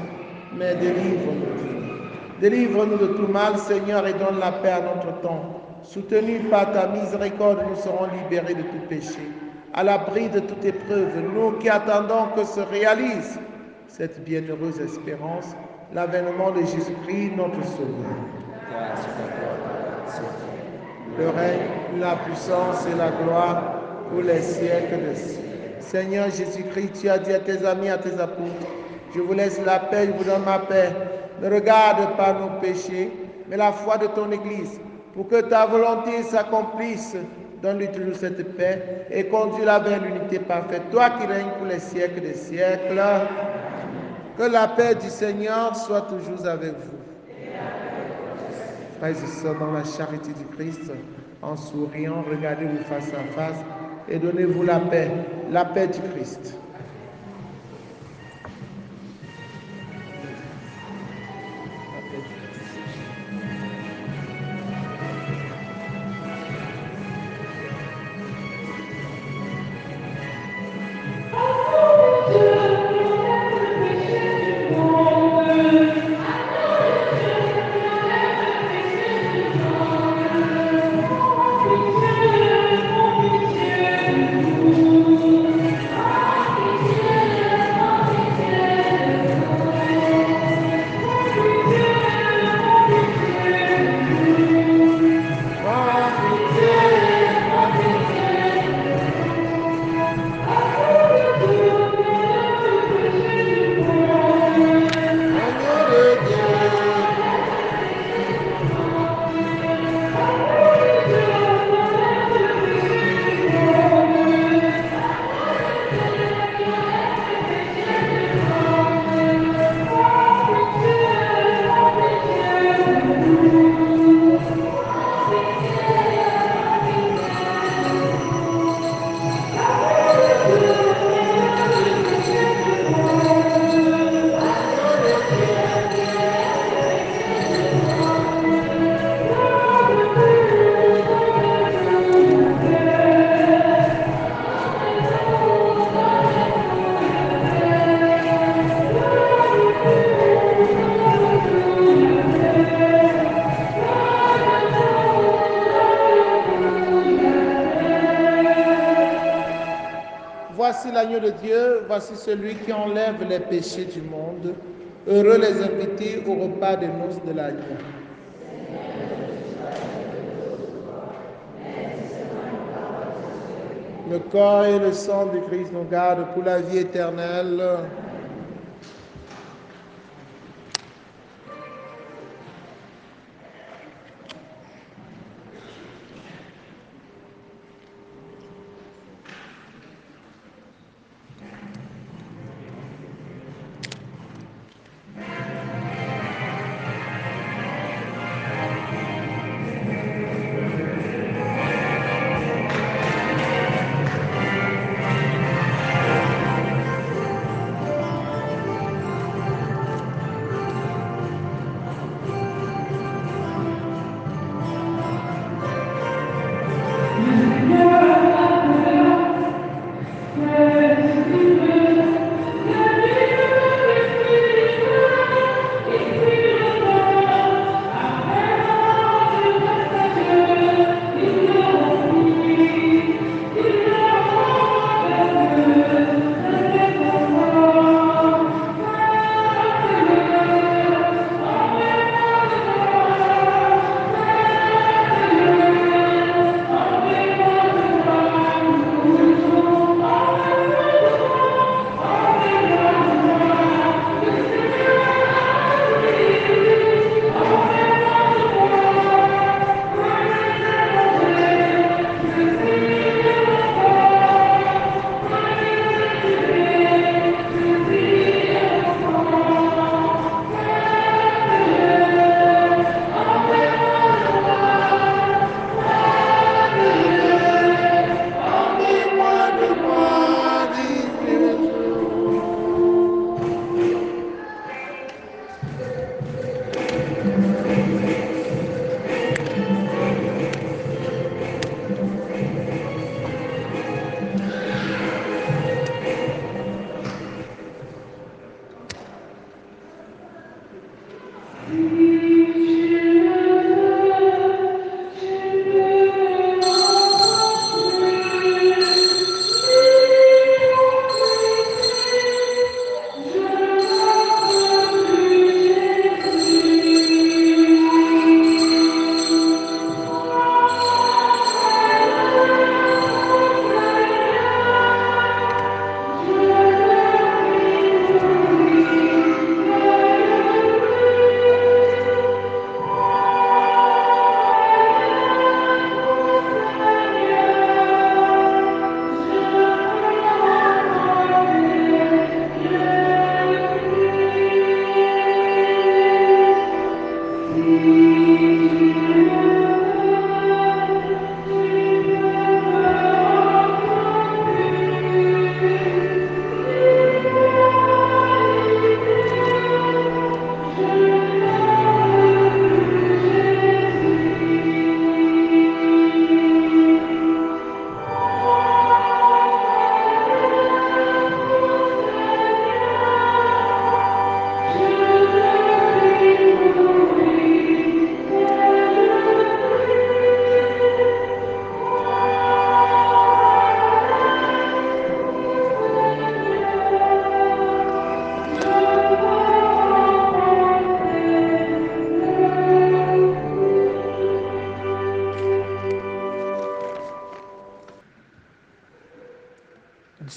mais délivre-nous du mal. Délivre-nous de tout mal, Seigneur, et donne la paix à notre temps. Soutenus par ta miséricorde, nous serons libérés de tout péché, à l'abri de toute épreuve, nous qui attendons que se réalise cette bienheureuse espérance, l'avènement de Jésus-Christ, notre Sauveur. Le règne, la puissance et la gloire pour les siècles des siècles. Seigneur Jésus-Christ, tu as dit à tes amis, à tes apôtres, je vous laisse la paix, je vous donne ma paix. Ne regarde pas nos péchés, mais la foi de ton Église. Pour que ta volonté s'accomplisse, donne-lui toujours cette paix et conduis-la vers l'unité parfaite. Toi qui règnes pour les siècles des siècles, que la paix du Seigneur soit toujours avec vous. Frères et sœurs, dans la charité du Christ, en souriant, regardez-vous face à face et donnez-vous la paix du Christ. voici l'agneau de Dieu, voici celui qui enlève les péchés du monde. Heureux les invités au repas des noces de l'agneau. Le corps et le sang du Christ nous gardent pour la vie éternelle.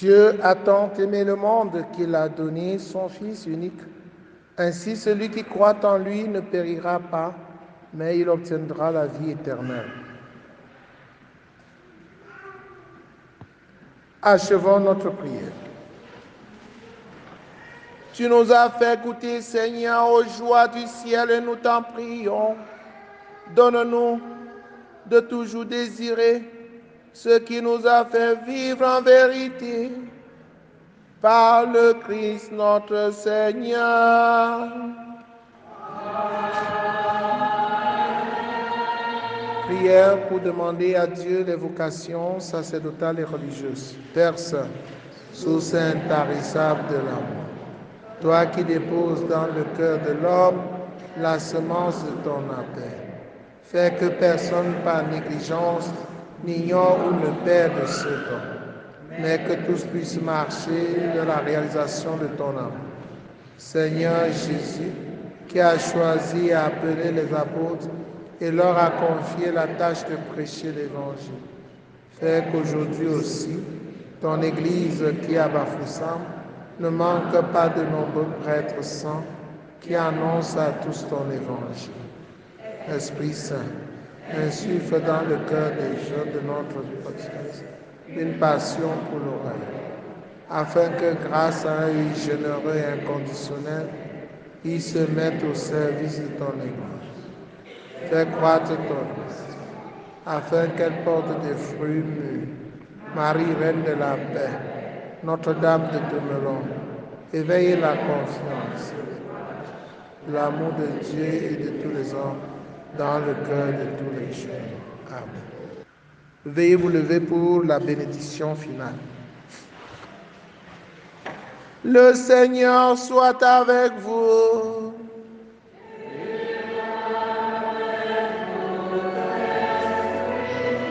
Dieu a tant aimé le monde qu'il a donné son Fils unique. Ainsi, celui qui croit en lui ne périra pas, mais il obtiendra la vie éternelle. Achevons notre prière. Tu nous as fait goûter, Seigneur, aux joies du ciel et nous t'en prions. Donne-nous de toujours désirer ce qui nous a fait vivre en vérité. Par le Christ notre Seigneur. Prière pour demander à Dieu les vocations sacerdotales et religieuses. Père Saint, source intarissable de l'amour, toi qui déposes dans le cœur de l'homme la semence de ton appel, fais que personne par négligence n'ignore ou ne perde ce don, mais que tous puissent marcher dans la réalisation de ton âme. Seigneur Jésus, qui a choisi et appelé les apôtres et leur a confié la tâche de prêcher l'Évangile, fais qu'aujourd'hui aussi, ton Église qui est à Bafoussam ne manque pas de nombreux prêtres saints qui annoncent à tous ton Évangile. Esprit Saint, insuffle dans le cœur des jeunes de notre Église une passion pour l'oreille, afin que grâce à un œil généreux et inconditionnel, ils se mettent au service de ton Église. Fais croître ton Église, afin qu'elle porte des fruits mûrs. Marie, Reine de la paix, Notre-Dame de Demelon, éveillez la confiance, l'amour de Dieu et de tous les hommes dans le cœur de tous les jeunes. Amen. Veuillez vous lever pour la bénédiction finale. Le Seigneur soit avec vous.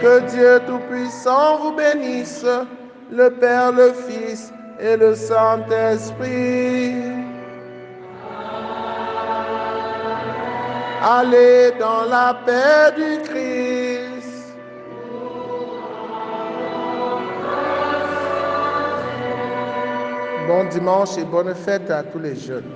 Que Dieu Tout-Puissant vous bénisse, le Père, le Fils et le Saint-Esprit. Allez dans la paix du Christ. Bon dimanche et bonne fête à tous les jeunes.